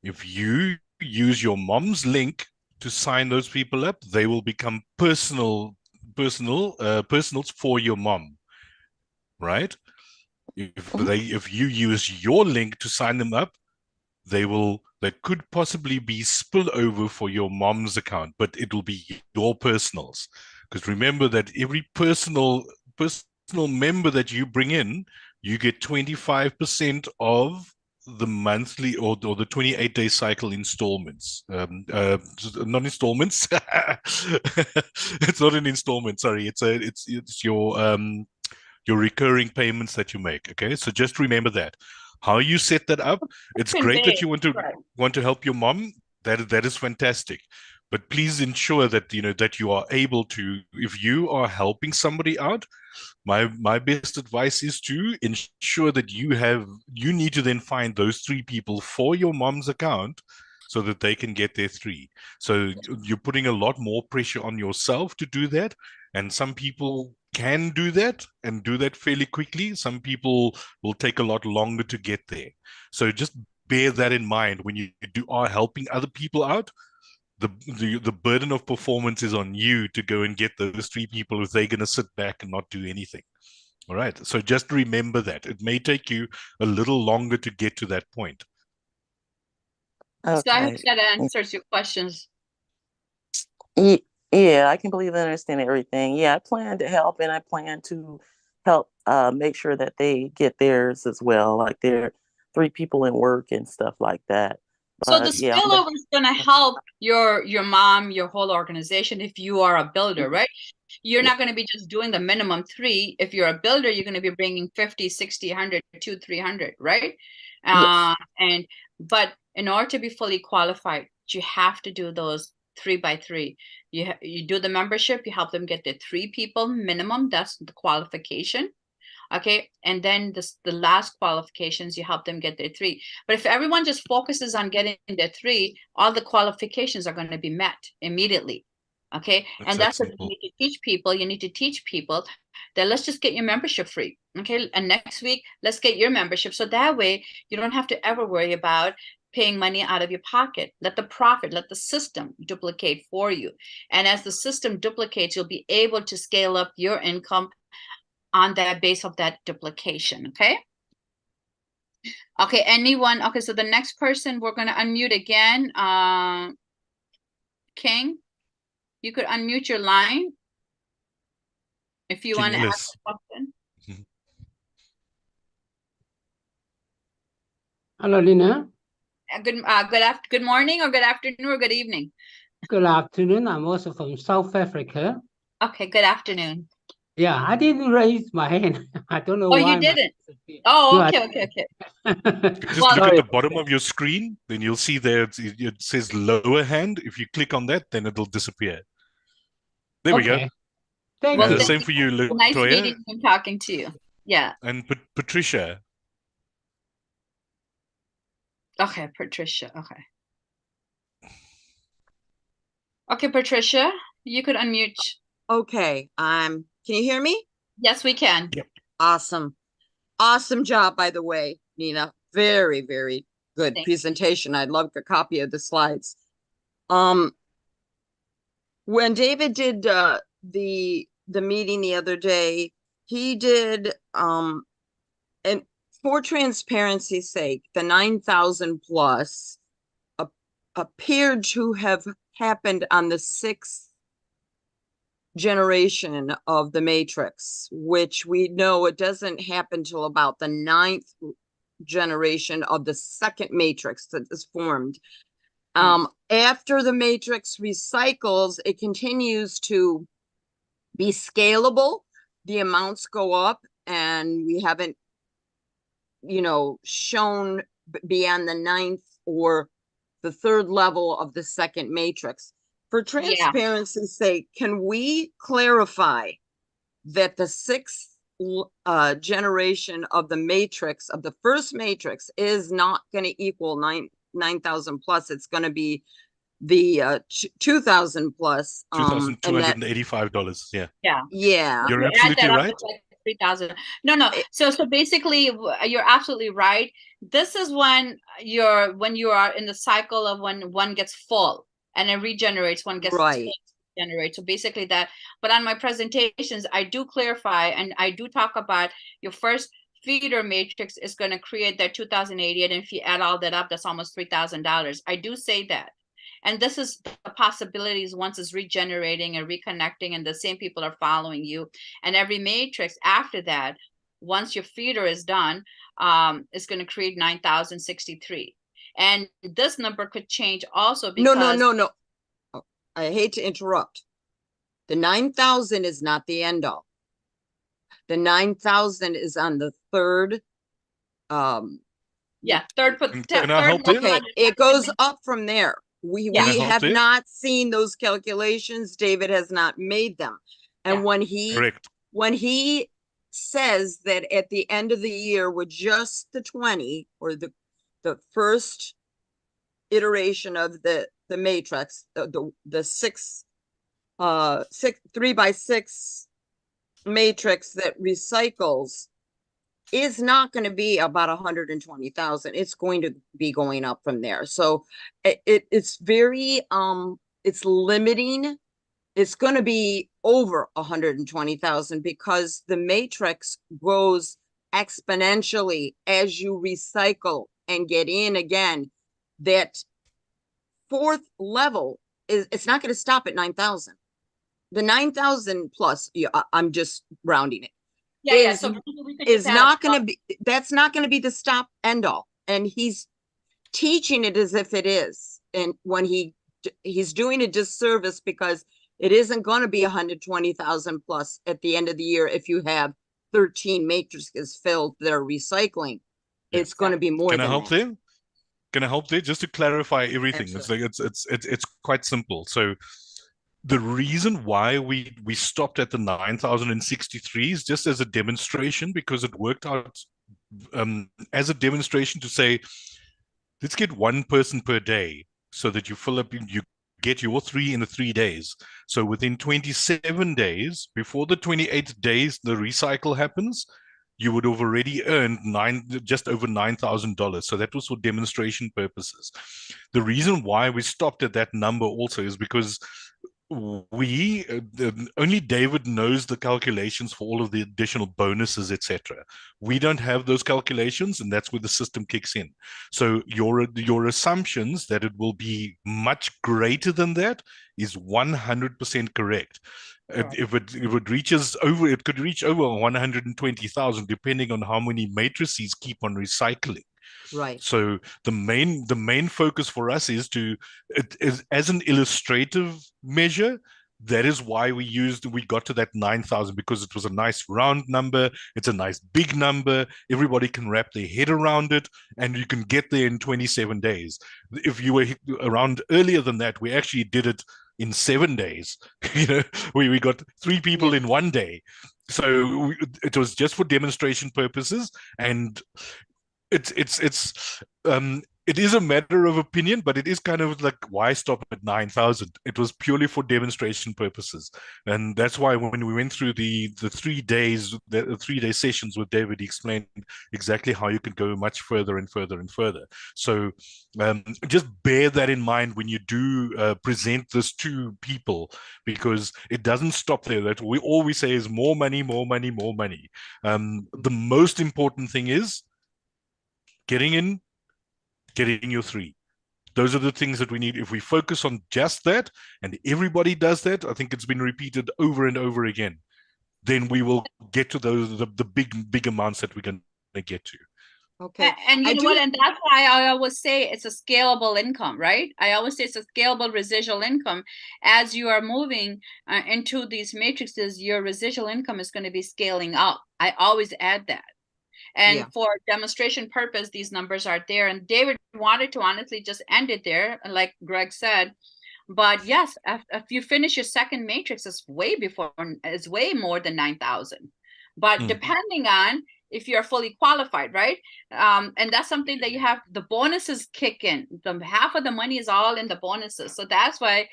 if you use your mom's link to sign those people up, they will become personals for your mom, right? Mhm. If you use your link to sign them up, that could possibly be spillover for your mom's account, but it will be your personals. Because remember that every personal member that you bring in, you get 25% of the monthly or the 28-day cycle installments. Not installments. It's not an installment. Sorry, it's your recurring payments that you make. Okay, so just remember that. How you set that up, it's great that Convey. you Right. want to help your mom. That is fantastic. But please ensure that that you are able to, if you are helping somebody out, my best advice is to ensure that you need to then find those three people for your mom's account so that they can get their three. So you're putting a lot more pressure on yourself to do that. And some people can do that and do that fairly quickly. Some people will take a lot longer to get there. So just bear that in mind when you are helping other people out. The burden of performance is on you to go and get those three people if they're going to sit back and not do anything. All right. So just remember that it may take you a little longer to get to that point. So I hope Okay. that answers your questions. Ye- Yeah, I completely understand everything. Yeah, I plan to help and I plan to help make sure that they get theirs as well, like their three people in work and stuff like that. So the But yeah, I'm gonna spillover is going to help your mom, your whole organization if you are a builder, right? You're yeah, not going to be just doing the minimum three. If you're a builder, you're going to be bringing 50, 60, 100, 2, 300, right? yes. And but in order to be fully qualified, you have to do those three by three. You do the membership, you help them get the three people minimum. That's the qualification. Okay, and then the last qualifications, you help them get their three. But if everyone just focuses on getting their three, all the qualifications are going to be met immediately. Okay, It's and that that's what you simple. need to teach people. You need to teach people that let's just get your membership free. Okay, and next week let's get your membership, so that way you don't have to ever worry about paying money out of your pocket. Let the profit, let the system duplicate for you. And as the system duplicates, you'll be able to scale up your income on that base of that duplication. Okay. Okay, anyone? Okay, so the next person we're gonna unmute again. King, you could unmute your line if you King want to ask Ellis. a question. Hello, Lina. Good morning or good afternoon or good evening. Good afternoon. I'm also from South Africa. Okay, good afternoon. Yeah, I didn't raise my hand. I don't know Oh, why. you didn't? Oh, No, okay, okay, okay. Just Well, look at Sorry. the bottom of your screen, then you'll see there it says lower hand. If you click on that, then it'll disappear. There we go. Okay. Thank well, you. Same for you, nice Latoya meeting you and talking to you. Yeah. and Patricia. Okay, Patricia. Okay. Okay, Patricia, you could unmute. Okay, can you hear me? Yes, we can. Yep. Awesome. Awesome job, by the way, Nina. Very, very good Thanks. presentation. I'd love a copy of the slides. When David did the meeting the other day, he did and for transparency's sake, the 9,000 plus appeared to have happened on the 6th generation of the matrix, which we know it doesn't happen till about the 9th generation of the second matrix that is formed. After the matrix recycles, it continues to be scalable. The amounts go up, and we haven't, shown beyond the 9th or the 3rd level of the second matrix. For transparency's sake, can we clarify that the 6th generation of the matrix, of the first matrix, is not going to equal 9,000 plus? It's going to be the 2,000 plus. $2,285. Yeah. Yeah. Yeah. You're Add absolutely that up, right. it's like 3,000. No. So basically, you're absolutely right. This is when you are in the cycle of when one gets full and it regenerates. One gets right. Generate. So basically that. But on my presentations, I do clarify and I do talk about your first feeder matrix is going to create that 2,080, and if you add all that up, that's almost $3,000. I do say that. And this is the possibilities once it's regenerating and reconnecting, and the same people are following you. And every matrix after that, once your feeder is done, is going to create 9,063. And this number could change also because no. Oh, I hate to interrupt. The 9,000 is not the end all. The 9,000 is on the 3rd. Yeah, third. Can I help there? Okay, it goes up from there. We have there? not seen those calculations. David has not made them. And when he says that at the end of the year with just the 20 or the first iteration of the matrix, the 3x6 matrix that recycles is not going to be about 120,000. It's going to be going up from there. So it's very it's limiting. It's going to be over 120,000 because the matrix grows exponentially as you recycle and get in again. That 4th level it's not going to stop at 9,000. The 9,000 plus, I'm just rounding it. So is not going to be, that's not going to be the stop end all. And he's teaching it as if it is. And when he's doing a disservice because it isn't going to be 120,000 plus at the end of the year if you have 13 matrices filled that are recycling. It's going to be more. Can I help there? Can I help there just to clarify everything? Absolutely. It's like it's quite simple. So the reason why we stopped at the 9,063 is just as a demonstration, because it worked out as a demonstration to say, let's get one person per day so that you fill up, you get your 3 in the 3 days. So within 27 days, before the 28th days, the recycle happens, you would have already earned just over $9,000. So that was for demonstration purposes. The reason why we stopped at that number also is because only David knows the calculations for all of the additional bonuses, etc. We don't have those calculations, and that's where the system kicks in. So your assumptions that it will be much greater than that is 100% correct. Right. If it reaches over, it could reach over 120,000, depending on how many matrices keep on recycling. Right. So the main focus for us is as an illustrative measure. That is why we got to that 9,000, because it was a nice round number. It's a nice big number. Everybody can wrap their head around it, and you can get there in 27 days. If you were around earlier than that, we actually did it in 7 days. We got 3 people Yeah. in 1 day. So it was just for demonstration purposes, and it is a matter of opinion, but it is kind of like, why stop at 9,000? It was purely for demonstration purposes, and that's why when we went through the 3 days, the 3 day sessions with David, he explained exactly how you can go much further and further and further. So just bear that in mind when you do present this to people, because it doesn't stop there. That we always say is more money, more money, more money. The most important thing is getting in, getting your 3. Those are the things that we need. If we focus on just that, and everybody does that, I think it's been repeated over and over again, then we will get to the big amounts that we're going to get to. Okay. And I you know do- what? And that's why I always say it's a scalable income, right? I always say it's a scalable residual income. As you are moving into these matrices, your residual income is going to be scaling up. I always add that. And Yeah. for demonstration purpose, these numbers are there. And David wanted to honestly just end it there, like Greg said. But yes, if you finish your second matrix, it's way more than 9,000. But depending on if you're fully qualified, right? And that's something that you have, the bonuses kick in. Half of the money is all in the bonuses. So that's why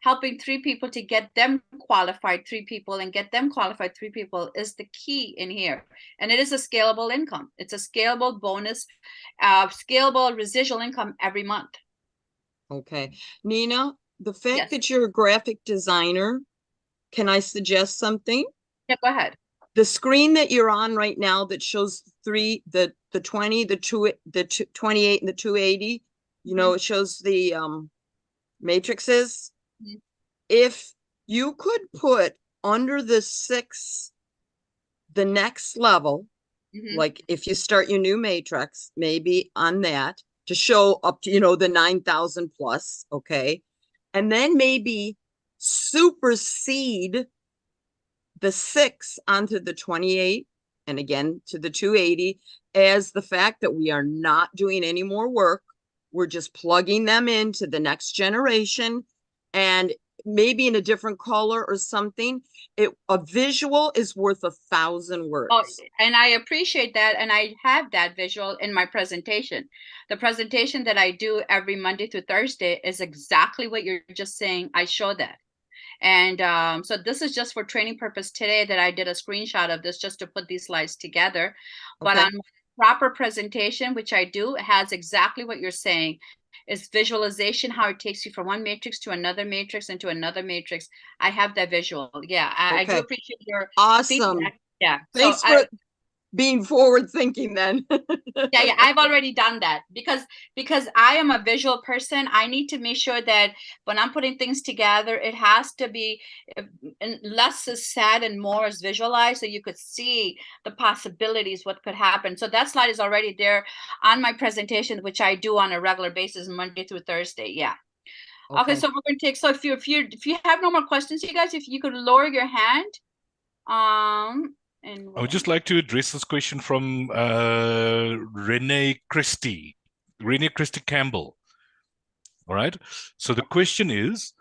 helping 3 people to get them qualified 3 people and get them qualified 3 people is the key in here. And it is a scalable income. It's a scalable bonus, scalable residual income every month. Okay. Nina, the fact Yes. that you're a graphic designer, can I suggest something? Yeah, go ahead. The screen that you're on right now that shows the 20, the 28 and the 280, it shows the matrices. Mhm. If you could put under the 6, the next level, like if you start your new matrix, maybe on that to show up to, the 9,000 plus, okay? And then maybe supersede the 6 onto the 28 and again to the 280 as the fact that we are not doing any more work. We're just plugging them into the next generation, and maybe in a different color or something. A visual is worth 1,000 words. Oh, and I appreciate that. And I have that visual in my presentation. The presentation that I do every Monday through Thursday is exactly what you're just saying. I show that. And so this is just for training purpose today that I did a screenshot of this just to put these slides together. But Okay. on proper presentation, which I do, it has exactly what you're saying. It's visualization, how it takes you from one matrix to another matrix and to another matrix. I have that visual. Yeah, I do Okay. appreciate your Awesome. feedback. Yeah. Thanks So for being forward thinking then. yeah, I've already done that because I am a visual person. I need to make sure that when I'm putting things together, it has to be less is said and more is visualized, so you could see the possibilities, what could happen. So that slide is already there on my presentation, which I do on a regular basis, Monday through Thursday. Yeah. Okay, so we're going to take. So if you have no more questions, you guys, if you could lower your hand. And I would just like to address this question from Renee Christie Campbell. All right. So the question is,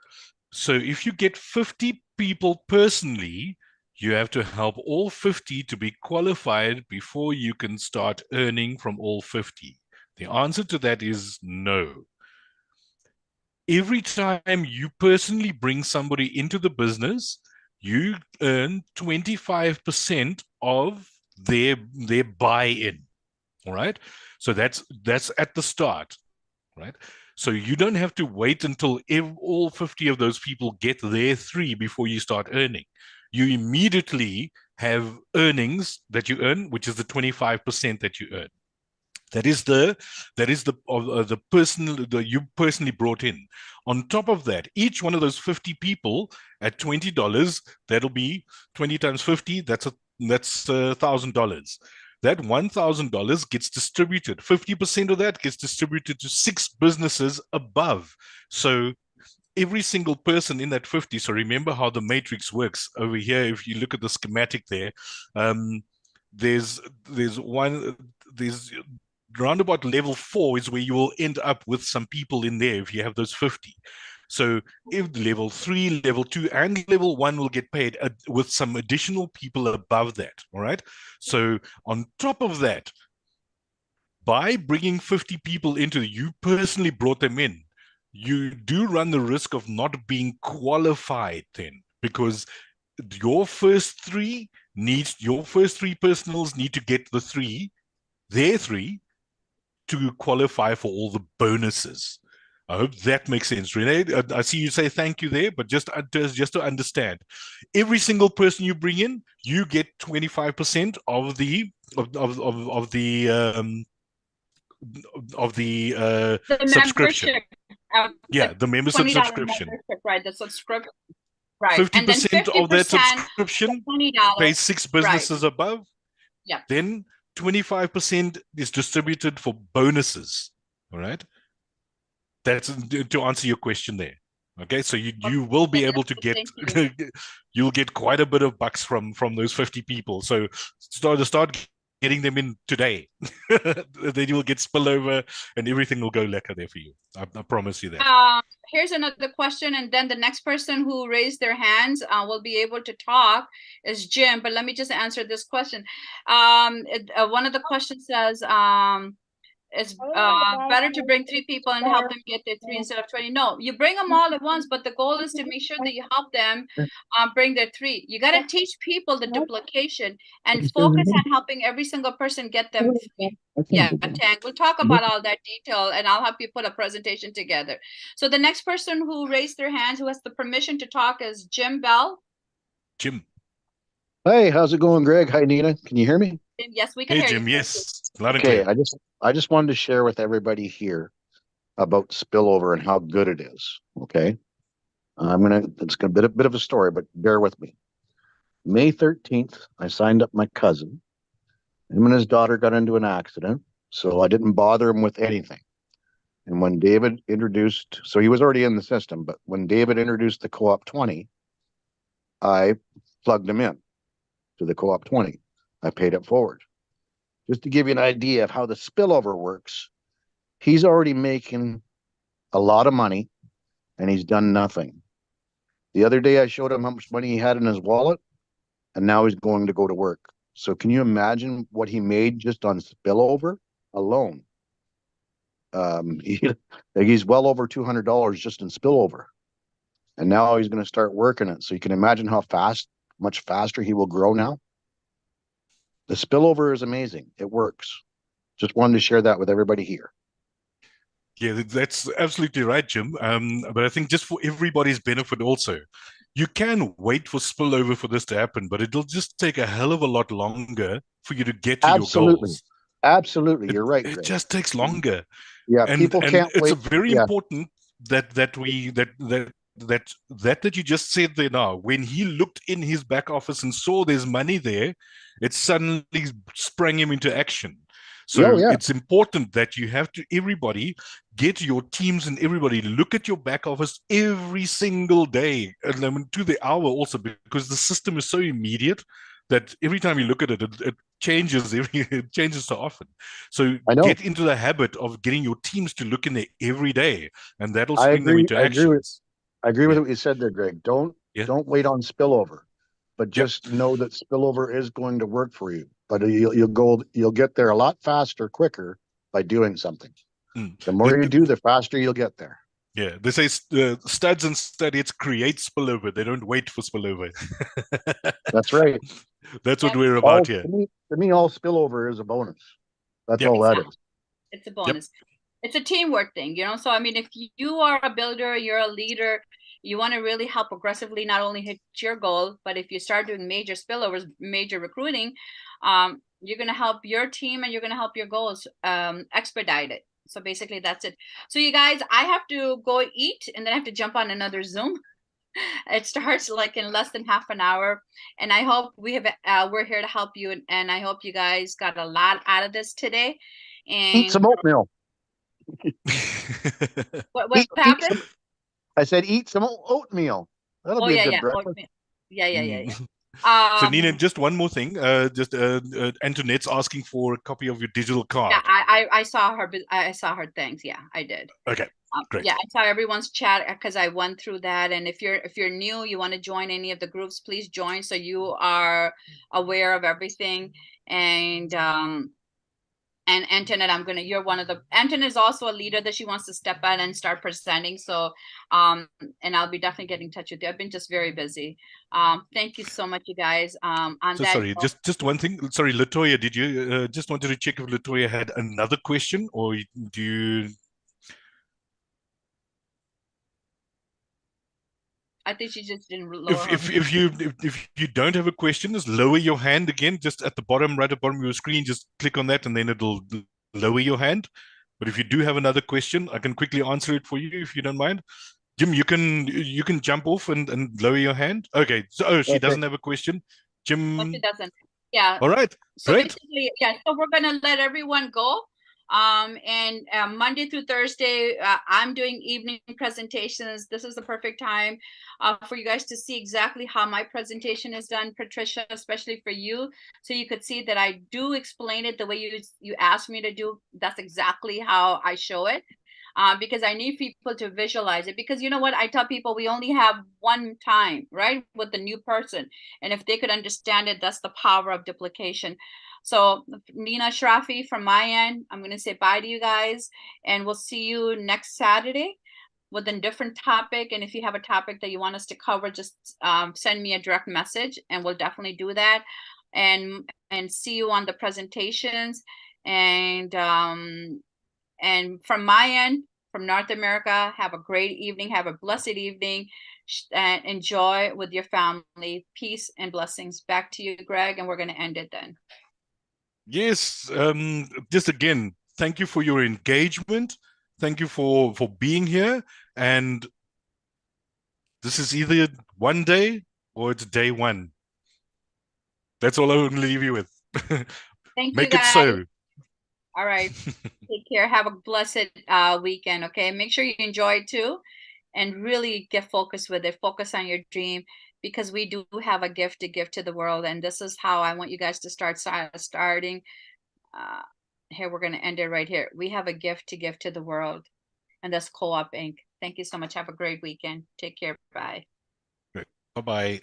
so if you get 50 people personally, you have to help all 50 to be qualified before you can start earning from all 50. The answer to that is no. Every time you personally bring somebody into the business, you earn 25% of their buy-in. All right. So that's at the start. Right. So you don't have to wait until all 50 of those people get their 3 before you start earning. You immediately have earnings that you earn, which is the 25% that you earn. That is the you personally brought in. On top of that, each one of those 50 people at $20, that'll be 20 times 50. That's $1,000. That $1,000 gets distributed. 50% of that gets distributed to 6 businesses above. So every single person in that 50. So remember how the matrix works over here. If you look at the schematic there, there's round about level 4 is where you will end up with some people in there if you have those 50. So if level 3, level 2, and level 1 will get paid with some additional people above that, all right? So on top of that, by bringing 50 people into, you personally brought them in, you do run the risk of not being qualified then, because your first 3 personals need to get their 3, to qualify for all the bonuses. I hope that makes sense, Renee. I see you say thank you there, but just to understand, every single person you bring in, you get 25% of the subscription. Membership. Yeah, the membership $20 subscription. membership, right? The subscription. Right. 50% And then 50% of that subscription $20 pays 6 businesses above. Yeah. Then 25% is distributed for bonuses. All right. That's to answer your question there. Okay, so you will be able to get you'll get quite a bit of bucks from those 50 people. So start getting them in today. Then you'll get spillover and everything will go lekker there for you. I promise you that. Here's another question, and then the next person who raised their hands will be able to talk is Jim. But let me just answer this question. One of the questions says, it's better to bring 3 people and help them get their 3 instead of 20. No, you bring them all at once, but the goal is to make sure that you help them bring their 3. You got to teach people the duplication and focus on helping every single person get them 3. Yeah, Tang, we'll talk about all that detail, and I'll help you put a presentation together. So the next person who raised their hands, who has the permission to talk, is Jim Bell. Jim. Hey, how's it going, Greg? Hi, Nina. Can you hear me? Yes, we can Hey, hear Jim. you. Yes, loud and Okay, clear. I just wanted to share with everybody here about spillover and how good it is. Okay, it's a bit of a story, but bear with me. May 13th, I signed up my cousin. Him and his daughter got into an accident, so I didn't bother him with anything. And when David introduced, so he was already in the system, but when David introduced the Co-op 20, I plugged him in to the Co-op 20. I paid it forward. Just to give you an idea of how the spillover works, he's already making a lot of money and he's done nothing. The other day I showed him how much money he had in his wallet, and now he's going to go to work. So can you imagine what he made just on spillover alone? He's well over $200 just in spillover. And now he's going to start working it. So you can imagine how much faster he will grow now. The spillover is amazing. It works. Just wanted to share that with everybody here. Yeah, that's absolutely right, Jim. But I think just for everybody's benefit also, you can wait for spillover for this to happen, but it'll just take a hell of a lot longer for you to get to your goals. Absolutely. You're right, Greg. It just takes longer. Yeah, and people can't it's wait. Very important that you just said there now. When he looked in his back office and saw there's money there, it suddenly sprang him into action. So it's important that you have to, everybody, get your teams and everybody look at your back office every single day, and I mean, to the hour also, because the system is so immediate that every time you look at it, it changes. It changes so often. So get into the habit of getting your teams to look in there every day, and that'll spring them into action. I agree with what you said there, Greg. Don't wait on spillover, but just know that spillover is going to work for you. But you'll get there a lot faster, quicker by doing something. The more you do, the faster you'll get there. Yeah, they say studs and studies create spillover. They don't wait for spillover. That's right. That's what we're about here. To me, all spillover is a bonus. That's all that is. It's a bonus. it's a teamwork thing, you know. So I mean, if you are a builder, you're a leader, you want to really help aggressively not only hit your goal, but if you start doing major spillovers, major recruiting, you're going to help your team and you're going to help your goals expedite it. So basically that's it. So you guys, I have to go eat and then I have to jump on another Zoom. It starts like in less than half an hour, and I hope we're here to help you, and I hope you guys got a lot out of this today. Eat And some oatmeal. what Eat happened? some. I said eat some oatmeal. That'll Oh be a yeah, good yeah, breakfast. oatmeal. Yeah. Mm. So Nina, just one more thing. Antoinette's asking for a copy of your digital Yeah, card. I saw her. I saw her. Thanks. Yeah, I did. Okay, great. Yeah, I saw everyone's chat because I went through that. And if you're new, you want to join any of the groups, please join so you are aware of everything. And Antoinette, you're one of the, Antoinette is also a leader that she wants to step out and start presenting. So, and I'll be definitely getting in touch with you. I've been just very busy. Thank you so much, you guys. On So that sorry, note, just one thing. Sorry, Latoya, did you just wanted to check if Latoya had another question, or do you? I think she just didn't lower her. If you don't have a question, just lower your hand again, just at the bottom, right at the bottom of your screen. Just click on that, and then it'll lower your hand. But if you do have another question, I can quickly answer it for you if you don't mind. Jim, you can jump off and lower your hand. Okay. So she Okay. doesn't have a question. But she Jim. doesn't. Yeah. All right. So Great. basically, yeah. So we're gonna let everyone go. And Monday through Thursday, I'm doing evening presentations. This is the perfect time for you guys to see exactly how my presentation is done, Patricia, especially for you, so you could see that I do explain it the way you asked me to do. That's exactly how I show it. Because I need people to visualize it. Because you know what? I tell people we only have one time, right? With the new person. And if they could understand it, that's the power of duplication. So Nina Shrafi from my end, I'm going to say bye to you guys. And we'll see you next Saturday with a different topic. And if you have a topic that you want us to cover, just send me a direct message and we'll definitely do that. And see you on the presentations. And from my end, from North America, have a great evening. Have a blessed evening. And enjoy with your family. Peace and blessings. Back to you, Greg, and we're going to end it then. Yes. Just again, thank you for your engagement. Thank you for being here. And this is either one day or it's day one. That's all I'm going to leave you with. Thank you, Make it guys. so. All right. Take care. Have a blessed weekend. Okay. Make sure you enjoy it too. And really get focused with it. Focus on your dream, because we do have a gift to give to the world. And this is how I want you guys to starting. Here, we're going to end it right here. We have a gift to give to the world, and that's CoopInc. Thank you so much. Have a great weekend. Take care. Bye. Bye-bye.